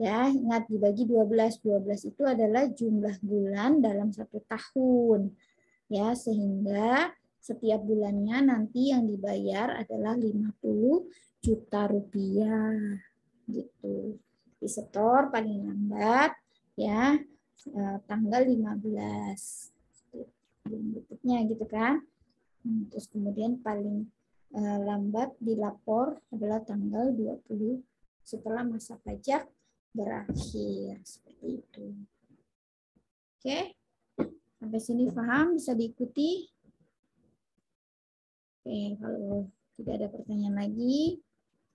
Ya, ingat dibagi 12. 12 itu adalah jumlah bulan dalam 1 tahun. Ya, sehingga setiap bulannya nanti yang dibayar adalah 50 juta rupiah. Gitu. Disetor paling lambat ya tanggal 15 berikutnya gitu kan. Terus kemudian paling lambat dilapor adalah tanggal 20 setelah masa pajak berakhir seperti itu. Oke. Sampai sini paham, bisa diikuti? Oke, kalau tidak ada pertanyaan lagi,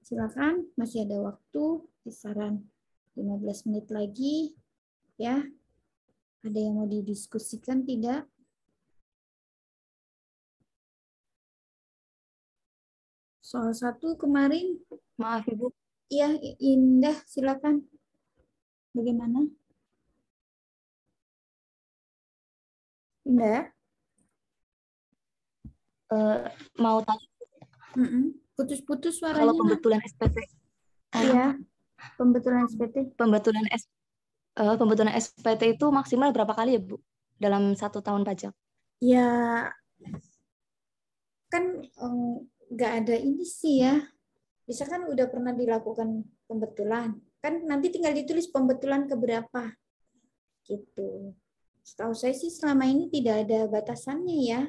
silakan, masih ada waktu, kisaran 15 menit lagi. Ya, ada yang mau didiskusikan tidak? Soal 1 kemarin. Maaf, Ibu. Iya, Indah, silakan. Bagaimana? Indah? Mau tanya, Putus-putus suaranya. kalau pembetulan SPT. Iya, pembetulan SPT. Pembetulan SPT itu maksimal berapa kali ya, Bu? Dalam 1 tahun pajak? Ya, kan nggak ada ini sih ya. Bisa kan udah pernah dilakukan pembetulan. Kan nanti tinggal ditulis pembetulan keberapa. Gitu. Setahu saya sih selama ini tidak ada batasannya ya.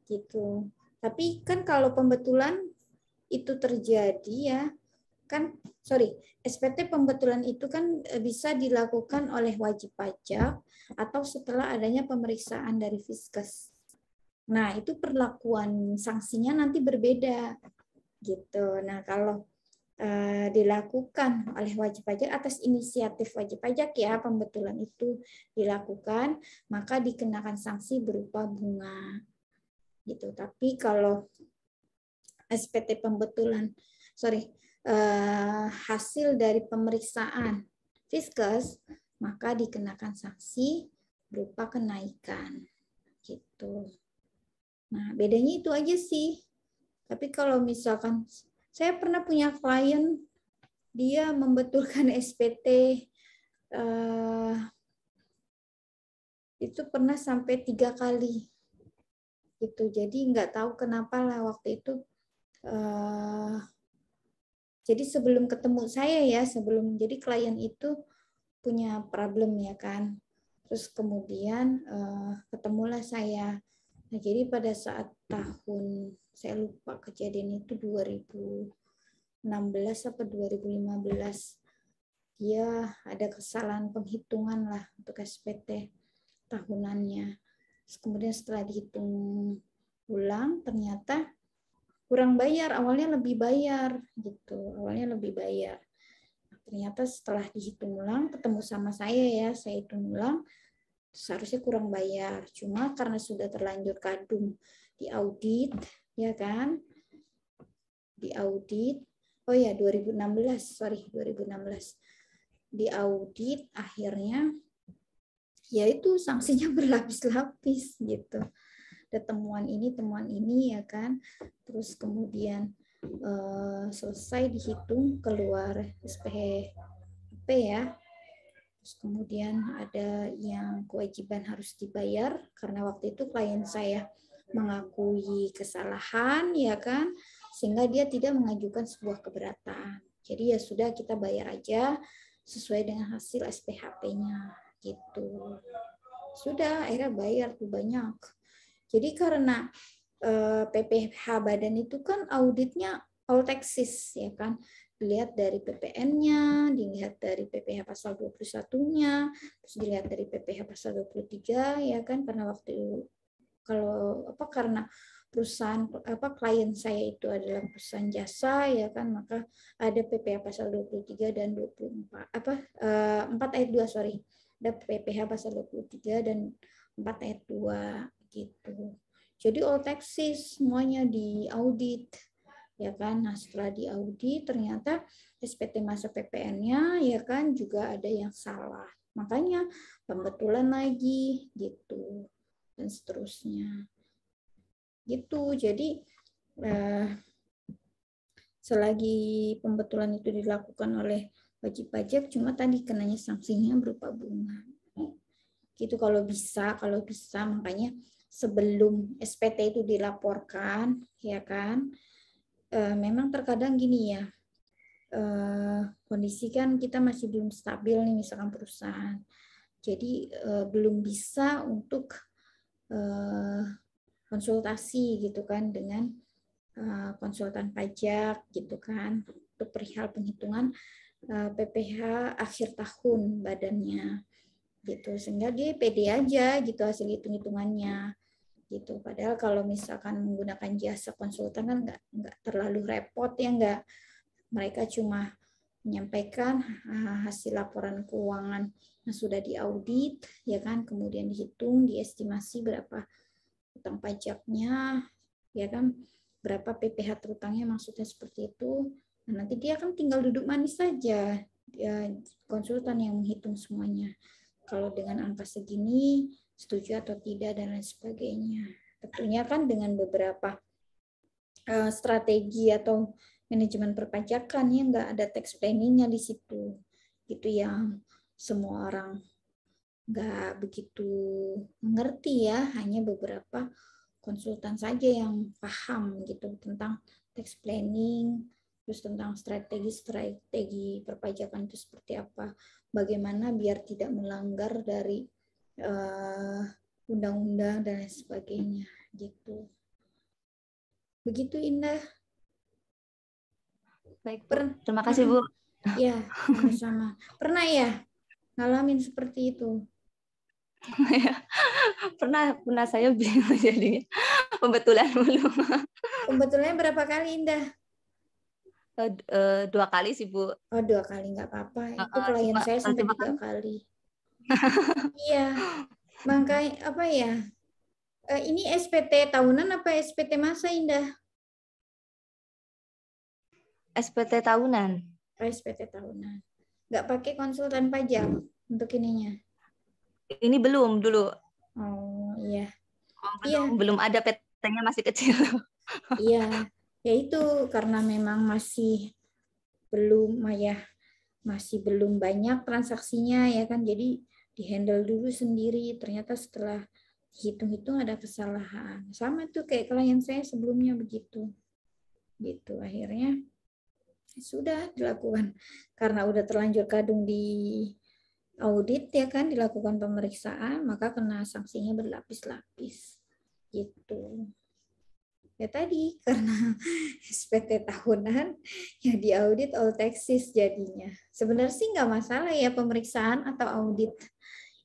Gitu. Tapi kan kalau pembetulan itu terjadi ya, kan SPT pembetulan itu kan bisa dilakukan oleh wajib pajak atau setelah adanya pemeriksaan dari Fiskes. Nah, itu perlakuan sanksinya nanti berbeda gitu. Nah, kalau dilakukan oleh wajib pajak atas inisiatif wajib pajak ya, pembetulan itu dilakukan, maka dikenakan sanksi berupa bunga. Gitu. Tapi kalau SPT pembetulan, hasil dari pemeriksaan Fiskes, maka dikenakan sanksi berupa kenaikan. Gitu. Nah, bedanya itu aja sih. Tapi kalau misalkan saya pernah punya klien, dia membetulkan SPT itu pernah sampai 3 kali. Gitu. Jadi nggak tahu kenapa lah waktu itu. Jadi sebelum ketemu saya ya, jadi klien itu punya problem ya kan. Terus kemudian ketemulah saya. Nah, jadi pada saat tahun, saya lupa kejadian itu 2016 atau 2015, dia ada kesalahan penghitungan lah untuk SPT tahunannya. Terus kemudian setelah dihitung ulang, ternyata kurang bayar, awalnya lebih bayar gitu, Ternyata setelah dihitung ulang, ketemu sama saya hitung ulang, seharusnya kurang bayar. Cuma karena sudah terlanjur kadung di audit, ya kan? Di audit, 2016. Di audit akhirnya yaitu sanksinya berlapis-lapis gitu. Ada temuan ini ya kan. Terus kemudian selesai dihitung keluar SPHP ya. Terus kemudian ada yang kewajiban harus dibayar karena waktu itu klien saya mengakui kesalahan ya kan, sehingga dia tidak mengajukan sebuah keberatan. Jadi ya sudah, kita bayar aja sesuai dengan hasil SPHP-nya gitu. Sudah, akhirnya bayar tuh banyak. Jadi karena PPh badan itu kan auditnya all taxes ya kan. Dilihat dari PPN-nya, dilihat dari PPh pasal 21-nya, terus dilihat dari PPh pasal 23 ya kan, karena karena perusahaan klien saya itu adalah perusahaan jasa ya kan, maka ada PPh pasal 23 dan 24 4 ayat 2 ada PPh pasal 23 dan 4 ayat 2 gitu. Jadi all taxes semuanya diaudit ya kan. Nah, setelah diaudit ternyata SPT masa PPN-nya ya kan juga ada yang salah. Makanya pembetulan lagi gitu dan seterusnya. Gitu. Jadi selagi pembetulan itu dilakukan oleh wajib pajak, cuma tadi kenanya sanksinya berupa bunga. Gitu kalau bisa makanya sebelum SPT itu dilaporkan ya kan, memang terkadang gini ya, kondisi kan kita masih belum stabil nih misalkan perusahaan, jadi belum bisa untuk konsultasi gitu kan dengan konsultan pajak gitu kan untuk perihal penghitungan PPh akhir tahun badannya gitu, sehingga dia pede aja gitu hasil hitung-hitungannya gitu. Padahal kalau misalkan menggunakan jasa konsultan kan nggak terlalu repot ya, mereka cuma menyampaikan hasil laporan keuangan yang sudah diaudit ya kan, kemudian dihitung, diestimasi berapa utang pajaknya ya kan, berapa PPh terutangnya, maksudnya seperti itu. Nah, nanti dia kan tinggal duduk manis saja, konsultan yang menghitung semuanya. Kalau dengan angka segini setuju atau tidak dan lain sebagainya. Tentunya kan dengan beberapa strategi atau manajemen perpajakan ya, nggak ada tax planning-nya di situ. Itu yang semua orang nggak begitu mengerti ya, hanya beberapa konsultan saja yang paham gitu tentang tax planning, terus tentang strategi perpajakan itu seperti apa, bagaimana biar tidak melanggar dari undang-undang dan lain sebagainya gitu. Begitu Indah. Baik, Bu. Terima kasih, Bu. Ya, sama-sama. Pernah ya ngalamin seperti itu? pernah saya bingung jadinya. Pembetulan dulu. Pembetulannya berapa kali Indah? 2 kali sih Bu. Oh, 2 kali nggak apa-apa. Itu klien Cuma, saya sampai cuma 3 kan kali. Iya, makanya apa ya? Ini SPT tahunan apa SPT masa, Indah? SPT tahunan. Oh, SPT tahunan. Nggak pakai konsultan pajak untuk ininya. Ini belum dulu. Oh, iya. Iya, Belum ada PT-nya, masih kecil. iya. Ya itu karena memang masih belum masih belum banyak transaksinya ya kan. Jadi dihandle dulu sendiri. Ternyata setelah hitung-hitung ada kesalahan. Sama tuh kayak klien saya sebelumnya begitu. Gitu akhirnya sudah dilakukan karena udah terlanjur kadung di audit ya kan, dilakukan pemeriksaan, maka kena sanksinya berlapis-lapis gitu. Ya tadi karena SPT tahunan yang diaudit all taxes jadinya. Sebenarnya sih nggak masalah ya pemeriksaan atau audit.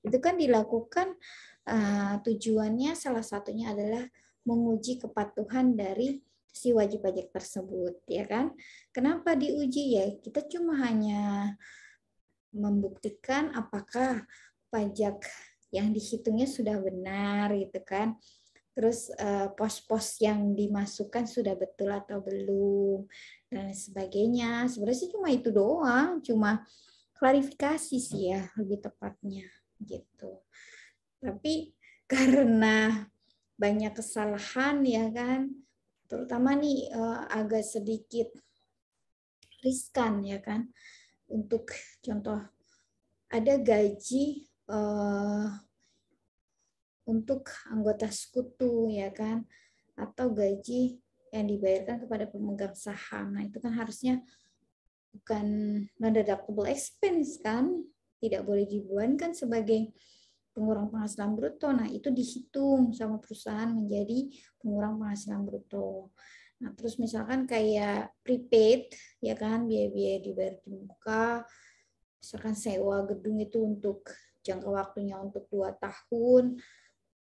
Itu kan dilakukan tujuannya salah satunya adalah menguji kepatuhan dari si wajib pajak tersebut, ya kan? Kenapa diuji ya? Kita cuma hanya membuktikan apakah pajak yang dihitungnya sudah benar gitu kan. Terus pos-pos yang dimasukkan sudah betul atau belum dan sebagainya. Sebenarnya sih cuma itu doang, cuma klarifikasi sih ya lebih tepatnya gitu. Tapi karena banyak kesalahan ya kan, terutama nih agak sedikit riskan ya kan. Untuk contoh ada gaji untuk anggota sekutu ya kan, atau gaji yang dibayarkan kepada pemegang saham. Nah itu kan harusnya bukan non-deductible expense kan, tidak boleh dibebankan sebagai pengurang penghasilan bruto. Nah itu dihitung sama perusahaan menjadi pengurang penghasilan bruto. Nah terus misalkan kayak prepaid ya kan, biaya-biaya dibayar di muka, misalkan sewa gedung itu untuk jangka waktunya untuk 2 tahun,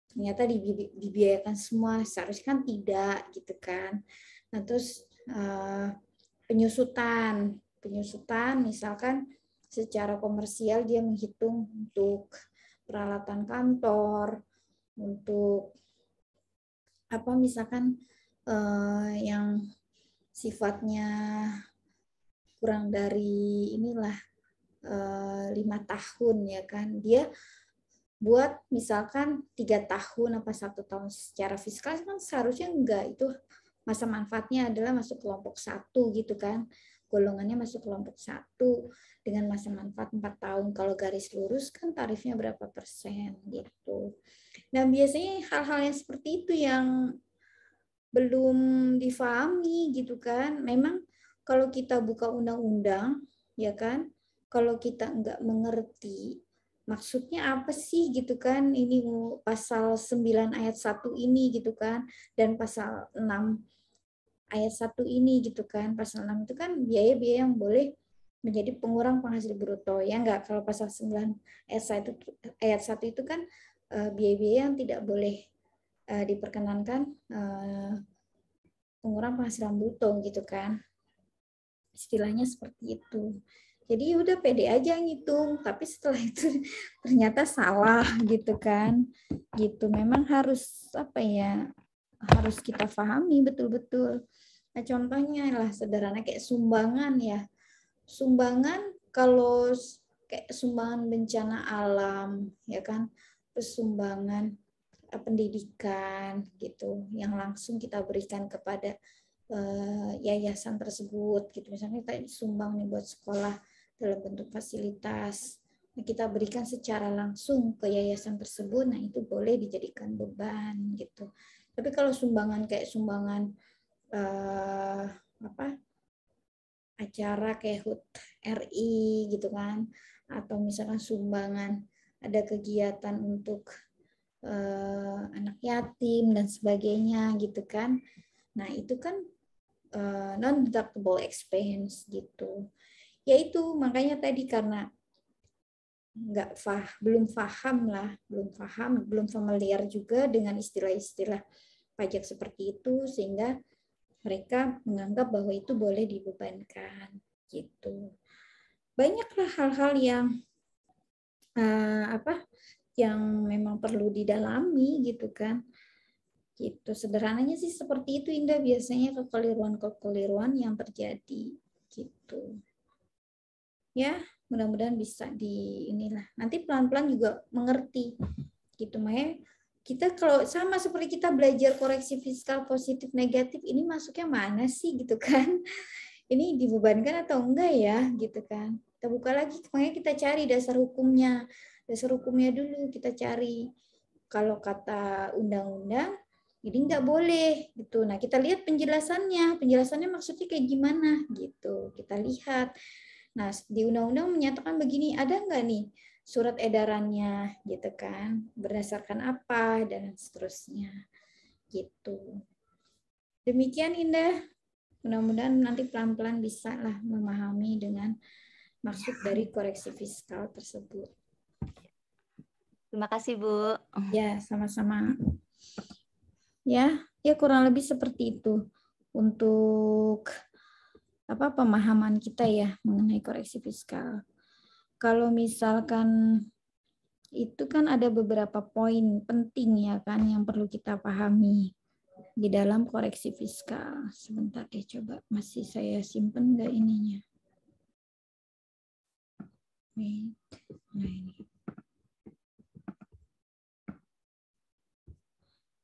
ternyata dibiayakan semua, seharusnya kan tidak gitu kan. Nah terus penyusutan misalkan secara komersial dia menghitung untuk peralatan kantor, untuk apa misalkan yang sifatnya kurang dari inilah 5 tahun ya kan, dia buat misalkan 3 tahun apa 1 tahun secara fiskal kan seharusnya enggak, itu masa manfaatnya adalah masuk kelompok 1 gitu kan, golongannya masuk kelompok 1 dengan masa manfaat 4 tahun. Kalau garis lurus kan tarifnya berapa persen gitu. Nah biasanya hal-hal yang seperti itu yang belum difahami gitu kan. Memang kalau kita buka undang-undang ya kan, kalau kita enggak mengerti maksudnya apa sih gitu kan, ini pasal 9 ayat 1 ini gitu kan, dan pasal 6 ayat 1 ini gitu kan. Pasal 6 itu kan biaya-biaya yang boleh menjadi pengurang penghasil bruto ya enggak. Kalau pasal 9 ayat 1 itu kan biaya-biaya yang tidak boleh diperkenankan pengurang penghasilan bruto gitu kan. Istilahnya seperti itu. Jadi udah pede aja ngitung, tapi setelah itu ternyata salah gitu kan. Gitu. Memang harus apa ya? Harus kita pahami betul-betul. Nah, contohnya lah sederhana kayak sumbangan ya. Sumbangan kalau kayak sumbangan bencana alam ya kan. Terus sumbangan pendidikan gitu yang langsung kita berikan kepada yayasan tersebut gitu. Misalnya kita sumbang nih buat sekolah dalam bentuk fasilitas, nah, kita berikan secara langsung ke yayasan tersebut, nah itu boleh dijadikan beban gitu. Tapi kalau sumbangan kayak sumbangan acara kayak HUT RI gitu kan, atau misalkan sumbangan ada kegiatan untuk anak yatim dan sebagainya gitu kan. Nah itu kan non-deductible expense gitu. Yaitu makanya tadi karena belum familiar juga dengan istilah-istilah pajak seperti itu, sehingga mereka menganggap bahwa itu boleh dibebankan gitu. Banyaklah hal-hal yang yang memang perlu didalami gitu kan. Gitu. Sederhananya sih seperti itu, Indah, biasanya kekeliruan-kekeliruan yang terjadi gitu. Ya, mudah-mudahan bisa inilah. Nanti pelan-pelan juga mengerti gitu. Makanya kita kalau sama seperti kita belajar koreksi fiskal positif negatif, ini masuknya mana sih gitu kan? Ini dibebankan atau enggak ya gitu kan? Kita buka lagi, makanya kita cari dasar hukumnya. Dasar hukumnya dulu kita cari. Kalau kata undang-undang jadi nggak boleh gitu. Nah, kita lihat penjelasannya. Penjelasannya maksudnya kayak gimana gitu. Kita lihat. Nah, di undang-undang menyatakan begini, ada nggak nih surat edarannya gitu kan? Berdasarkan apa dan seterusnya. Gitu. Demikian, Indah. Mudah-mudahan nanti pelan-pelan bisa lah memahami dengan maksud dari koreksi fiskal tersebut. Terima kasih, Bu. Ya, sama-sama. Ya kurang lebih seperti itu untuk pemahaman kita ya mengenai koreksi fiskal. Kalau misalkan itu kan ada beberapa poin penting ya kan yang perlu kita pahami di dalam koreksi fiskal. Sebentar deh, coba masih saya simpen nggak ininya.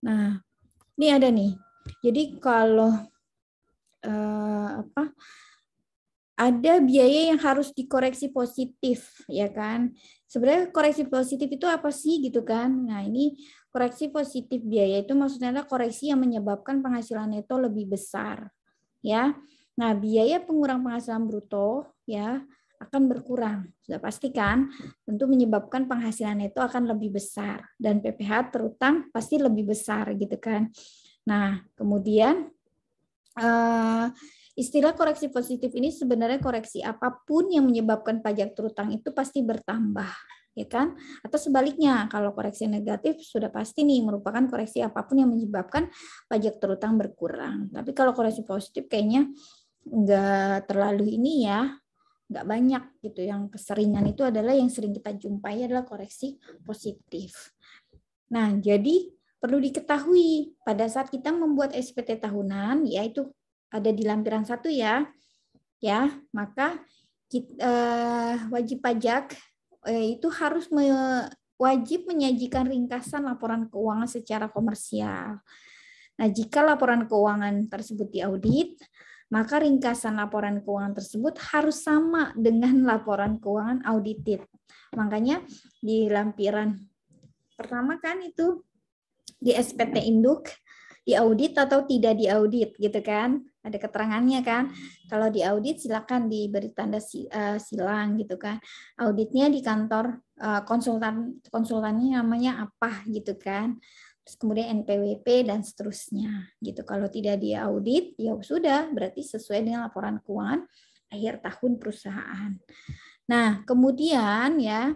Nah, ini ada nih. Jadi kalau ada biaya yang harus dikoreksi positif, ya kan? Sebenarnya koreksi positif itu apa sih gitu kan? Nah, ini koreksi positif biaya itu maksudnya adalah koreksi yang menyebabkan penghasilan neto lebih besar, ya. Nah, biaya pengurang penghasilan bruto ya akan berkurang. Sudah pasti kan? Tentu menyebabkan penghasilan neto akan lebih besar dan PPh terutang pasti lebih besar gitu kan. Nah, kemudian istilah koreksi positif ini sebenarnya koreksi apapun yang menyebabkan pajak terutang itu pasti bertambah, ya kan? Atau sebaliknya, kalau koreksi negatif sudah pasti nih merupakan koreksi apapun yang menyebabkan pajak terutang berkurang. Tapi kalau koreksi positif kayaknya nggak terlalu ini ya, nggak banyak gitu. Yang keseringan itu adalah yang sering kita jumpai adalah koreksi positif. Nah, jadi perlu diketahui pada saat kita membuat SPT tahunan, yaitu ada di lampiran 1 ya, maka wajib pajak itu harus wajib menyajikan ringkasan laporan keuangan secara komersial. Nah, jika laporan keuangan tersebut diaudit, maka ringkasan laporan keuangan tersebut harus sama dengan laporan keuangan audited. Makanya di lampiran pertama kan itu di SPT induk diaudit atau tidak diaudit gitu kan, ada keterangannya kan. Kalau diaudit silakan diberi tanda silang gitu kan. Auditnya di kantor konsultannya namanya apa gitu kan. Terus kemudian NPWP dan seterusnya gitu. Kalau tidak diaudit ya sudah berarti sesuai dengan laporan keuangan akhir tahun perusahaan. Nah, kemudian ya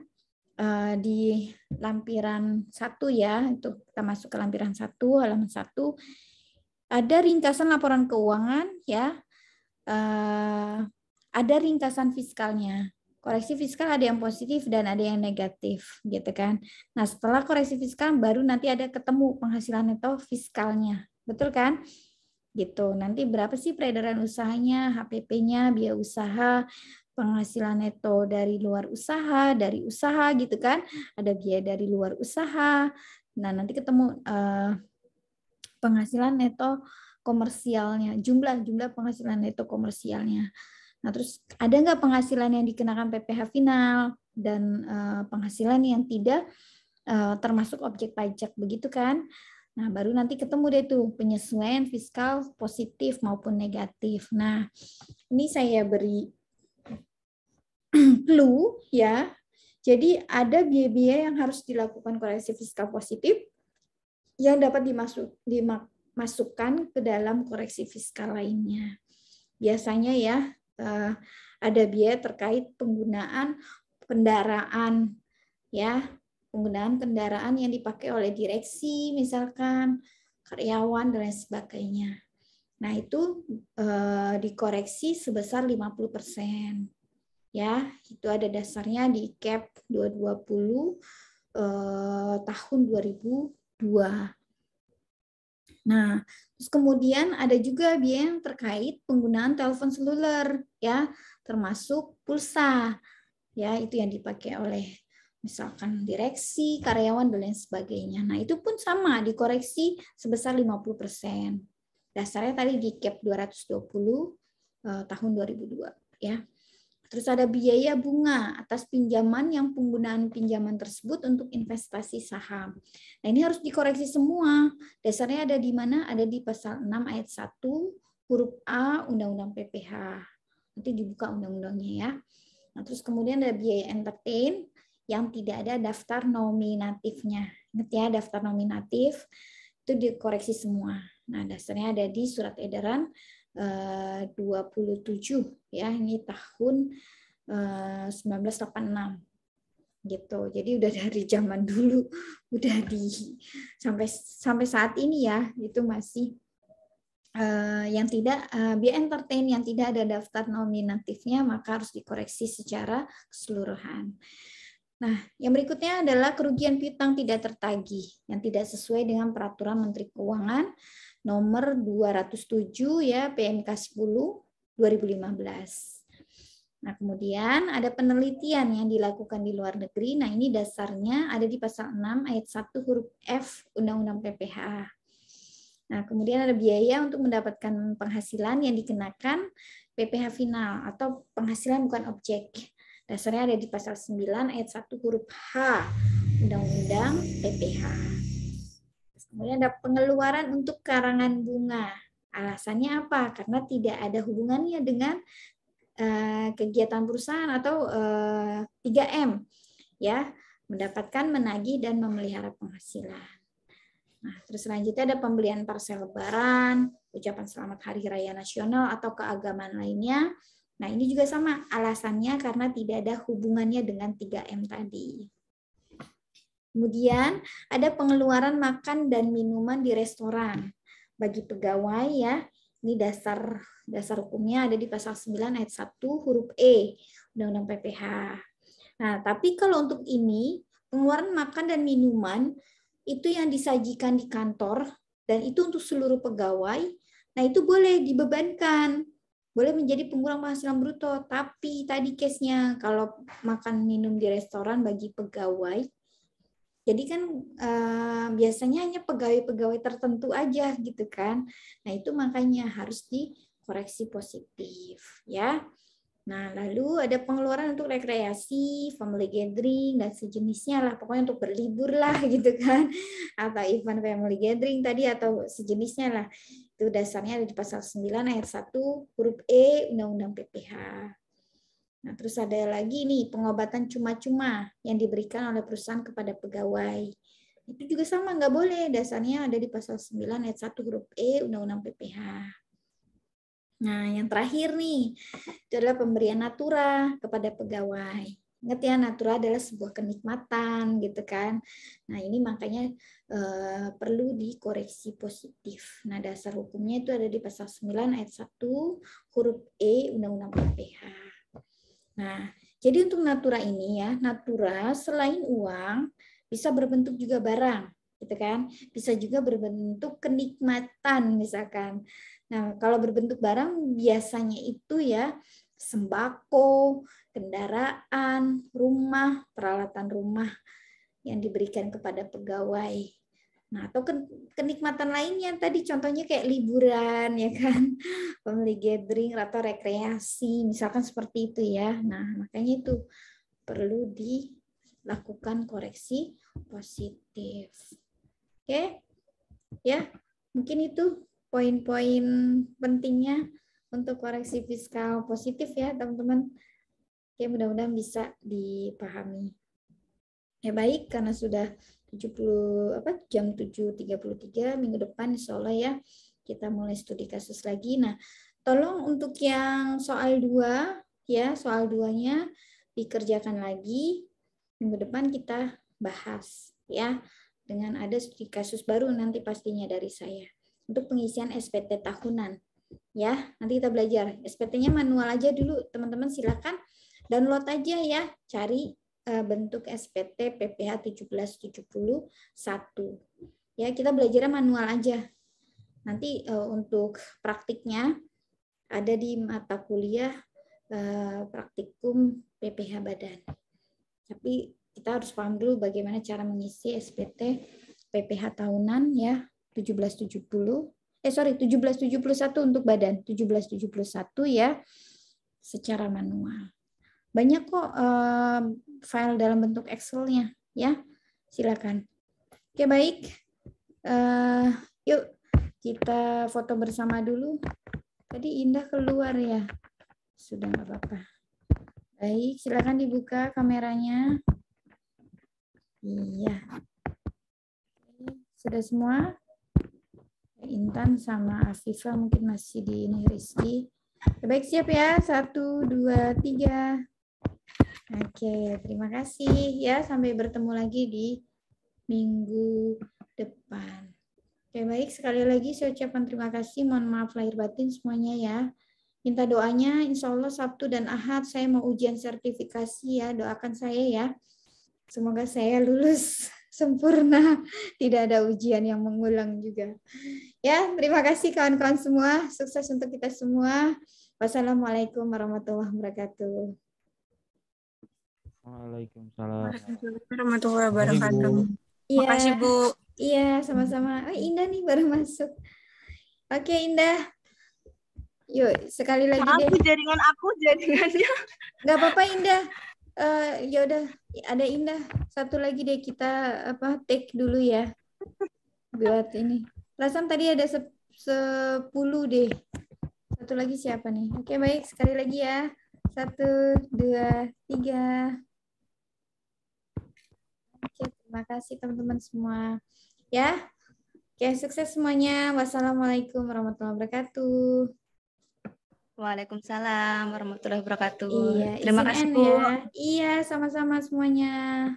di lampiran 1 ya, itu kita masuk ke lampiran 1, halaman 1, ada ringkasan laporan keuangan ya, ada ringkasan fiskalnya. Koreksi fiskal ada yang positif dan ada yang negatif gitu kan. Nah, setelah koreksi fiskal baru nanti ada ketemu penghasilan neto fiskalnya. Betul kan? Gitu. Nanti berapa sih peredaran usahanya, HPP-nya, biaya usaha, penghasilan neto dari luar usaha, dari usaha gitu kan. Ada biaya dari luar usaha. Nah, nanti ketemu penghasilan neto komersialnya, jumlah penghasilan neto komersialnya. Nah, terus ada nggak penghasilan yang dikenakan PPh final dan penghasilan yang tidak termasuk objek pajak, begitu kan? Nah, baru nanti ketemu deh tuh penyesuaian fiskal positif maupun negatif. Nah, ini saya beri clue ya. Jadi ada biaya-biaya yang harus dilakukan koreksi fiskal positif yang dapat dimasukkan ke dalam koreksi fiskal lainnya. Biasanya ya ada biaya terkait penggunaan kendaraan ya, penggunaan kendaraan yang dipakai oleh direksi misalkan, karyawan dan lain sebagainya. Nah, itu dikoreksi sebesar 50%. Ya, itu ada dasarnya di CAP 220 tahun 2002. Nah, terus kemudian ada juga biaya yang terkait penggunaan telepon seluler, ya, termasuk pulsa, ya, itu yang dipakai oleh misalkan direksi, karyawan, dan lain sebagainya. Nah, itu pun sama, dikoreksi sebesar 50%. Dasarnya tadi di CAP 220 tahun 2002, ya. Terus ada biaya bunga atas pinjaman yang penggunaan pinjaman tersebut untuk investasi saham. Nah, ini harus dikoreksi semua. Dasarnya ada di mana? Ada di pasal 6 ayat 1 huruf A Undang-Undang PPH. Nanti dibuka undang-undangnya ya. Nah, terus kemudian ada biaya entertain yang tidak ada daftar nominatifnya. Ingat ya, daftar nominatif itu dikoreksi semua. Nah, dasarnya ada di surat edaran 27 ya, ini tahun 1986 gitu. Jadi udah dari zaman dulu, udah sampai saat ini ya, itu masih yang tidak biaya entertain yang tidak ada daftar nominatifnya, maka harus dikoreksi secara keseluruhan. Nah, yang berikutnya adalah kerugian piutang tidak tertagih yang tidak sesuai dengan peraturan Menteri Keuangan nomor 207 ya PMK 10 2015. Nah, kemudian ada penelitian yang dilakukan di luar negeri. Nah, ini dasarnya ada di pasal 6 ayat 1 huruf F Undang-Undang PPH. Nah, kemudian ada biaya untuk mendapatkan penghasilan yang dikenakan PPH final atau penghasilan bukan objek. Dasarnya ada di pasal 9 ayat 1 huruf H Undang-Undang PPH. Kemudian ada pengeluaran untuk karangan bunga. Alasannya apa? Karena tidak ada hubungannya dengan kegiatan perusahaan atau 3M ya, mendapatkan, menagih, dan memelihara penghasilan. Nah, terus selanjutnya ada pembelian parsel lebaran, ucapan selamat hari raya nasional atau keagamaan lainnya. Nah, ini juga sama alasannya karena tidak ada hubungannya dengan 3M tadi. Kemudian ada pengeluaran makan dan minuman di restoran bagi pegawai ya. Ini dasar hukumnya ada di pasal 9 ayat 1 huruf E Undang-Undang PPH. Nah, tapi kalau untuk ini pengeluaran makan dan minuman itu yang disajikan di kantor dan itu untuk seluruh pegawai, nah itu boleh dibebankan, boleh menjadi pengurang penghasilan bruto. Tapi tadi case-nya kalau makan minum di restoran bagi pegawai, jadi kan biasanya hanya pegawai-pegawai tertentu aja gitu kan. Nah itu makanya harus dikoreksi positif ya. Nah, lalu ada pengeluaran untuk rekreasi, family gathering, dan sejenisnya lah. Pokoknya untuk berlibur lah gitu kan. Atau event family gathering tadi, atau sejenisnya lah. Itu dasarnya ada di pasal 9 ayat 1 huruf E Undang-Undang PPH. Nah, terus ada lagi nih pengobatan cuma-cuma yang diberikan oleh perusahaan kepada pegawai. Itu juga sama, nggak boleh. Dasarnya ada di pasal 9 ayat 1 huruf E Undang-Undang PPH. Nah, yang terakhir nih, itu adalah pemberian natura kepada pegawai. Ingat ya, natura adalah sebuah kenikmatan gitu kan. Nah, ini makanya perlu dikoreksi positif. Nah, dasar hukumnya itu ada di pasal 9 ayat 1 huruf E Undang-Undang PPH. Nah, jadi untuk natura ini ya, natura selain uang bisa berbentuk juga barang, gitu kan? Bisa juga berbentuk kenikmatan misalkan. Nah, kalau berbentuk barang biasanya itu ya sembako, kendaraan, rumah, peralatan rumah yang diberikan kepada pegawai. Nah, atau kenikmatan lainnya tadi contohnya kayak liburan ya kan, family gathering atau rekreasi, misalkan seperti itu ya. Nah, makanya itu perlu dilakukan koreksi positif. Oke? Ya, mungkin itu poin-poin pentingnya untuk koreksi fiskal positif ya, teman-teman. Oke, mudah-mudahan bisa dipahami. Ya baik, karena sudah jam 7.33 minggu depan insya Allah ya kita mulai studi kasus lagi. Nah, tolong untuk yang soal 2 ya, soal 2-nya dikerjakan lagi. Minggu depan kita bahas ya dengan ada studi kasus baru nanti pastinya dari saya untuk pengisian SPT tahunan Ya, nanti kita belajar. SPT-nya manual aja dulu, teman-teman silakan download aja ya, cari bentuk SPT PPH 1771. Ya, kita belajarnya manual aja. Nanti untuk praktiknya ada di mata kuliah praktikum PPH badan. Tapi kita harus paham dulu bagaimana cara mengisi SPT PPH tahunan ya, 1771 untuk badan, 1771 ya secara manual. Banyak kok file dalam bentuk Excel-nya ya. Silakan. Oke, baik. Yuk kita foto bersama dulu. Tadi Indah keluar ya. Sudah nggak apa-apa. Baik, silakan dibuka kameranya. Iya. Sudah semua? Intan sama Afifah mungkin masih di ini, Rizky. Baik, siap ya. 1, 2, 3. Oke, terima kasih ya. Sampai bertemu lagi di minggu depan. Oke, baik. Sekali lagi saya ucapkan terima kasih. Mohon maaf lahir batin semuanya ya. Minta doanya, insya Allah Sabtu dan Ahad saya mau ujian sertifikasi ya. Doakan saya ya. Semoga saya lulus sempurna. Tidak ada ujian yang mengulang juga. Ya, terima kasih kawan-kawan semua. Sukses untuk kita semua. Wassalamualaikum warahmatullahi wabarakatuh. Waalaikumsalam. Warahmatullahi wabarakatuh. Iya. Makasih, Bu. Iya, sama-sama. Oh, Indah nih baru masuk. Oke, Indah. Yuk, sekali lagi deh. Jaringannya. Nggak apa-apa, Indah. Ya udah, ada Indah. Satu lagi deh kita take dulu ya. Buat ini. Perasaan tadi ada 10 deh. Satu lagi siapa nih? Oke, baik. Sekali lagi ya. 1, 2, 3. Oke, terima kasih teman-teman semua. Ya. Oke, sukses semuanya. Wassalamualaikum warahmatullahi wabarakatuh. Waalaikumsalam warahmatullahi wabarakatuh. Iya, Terima izin kasih, N Bu. ya. Iya, sama-sama semuanya.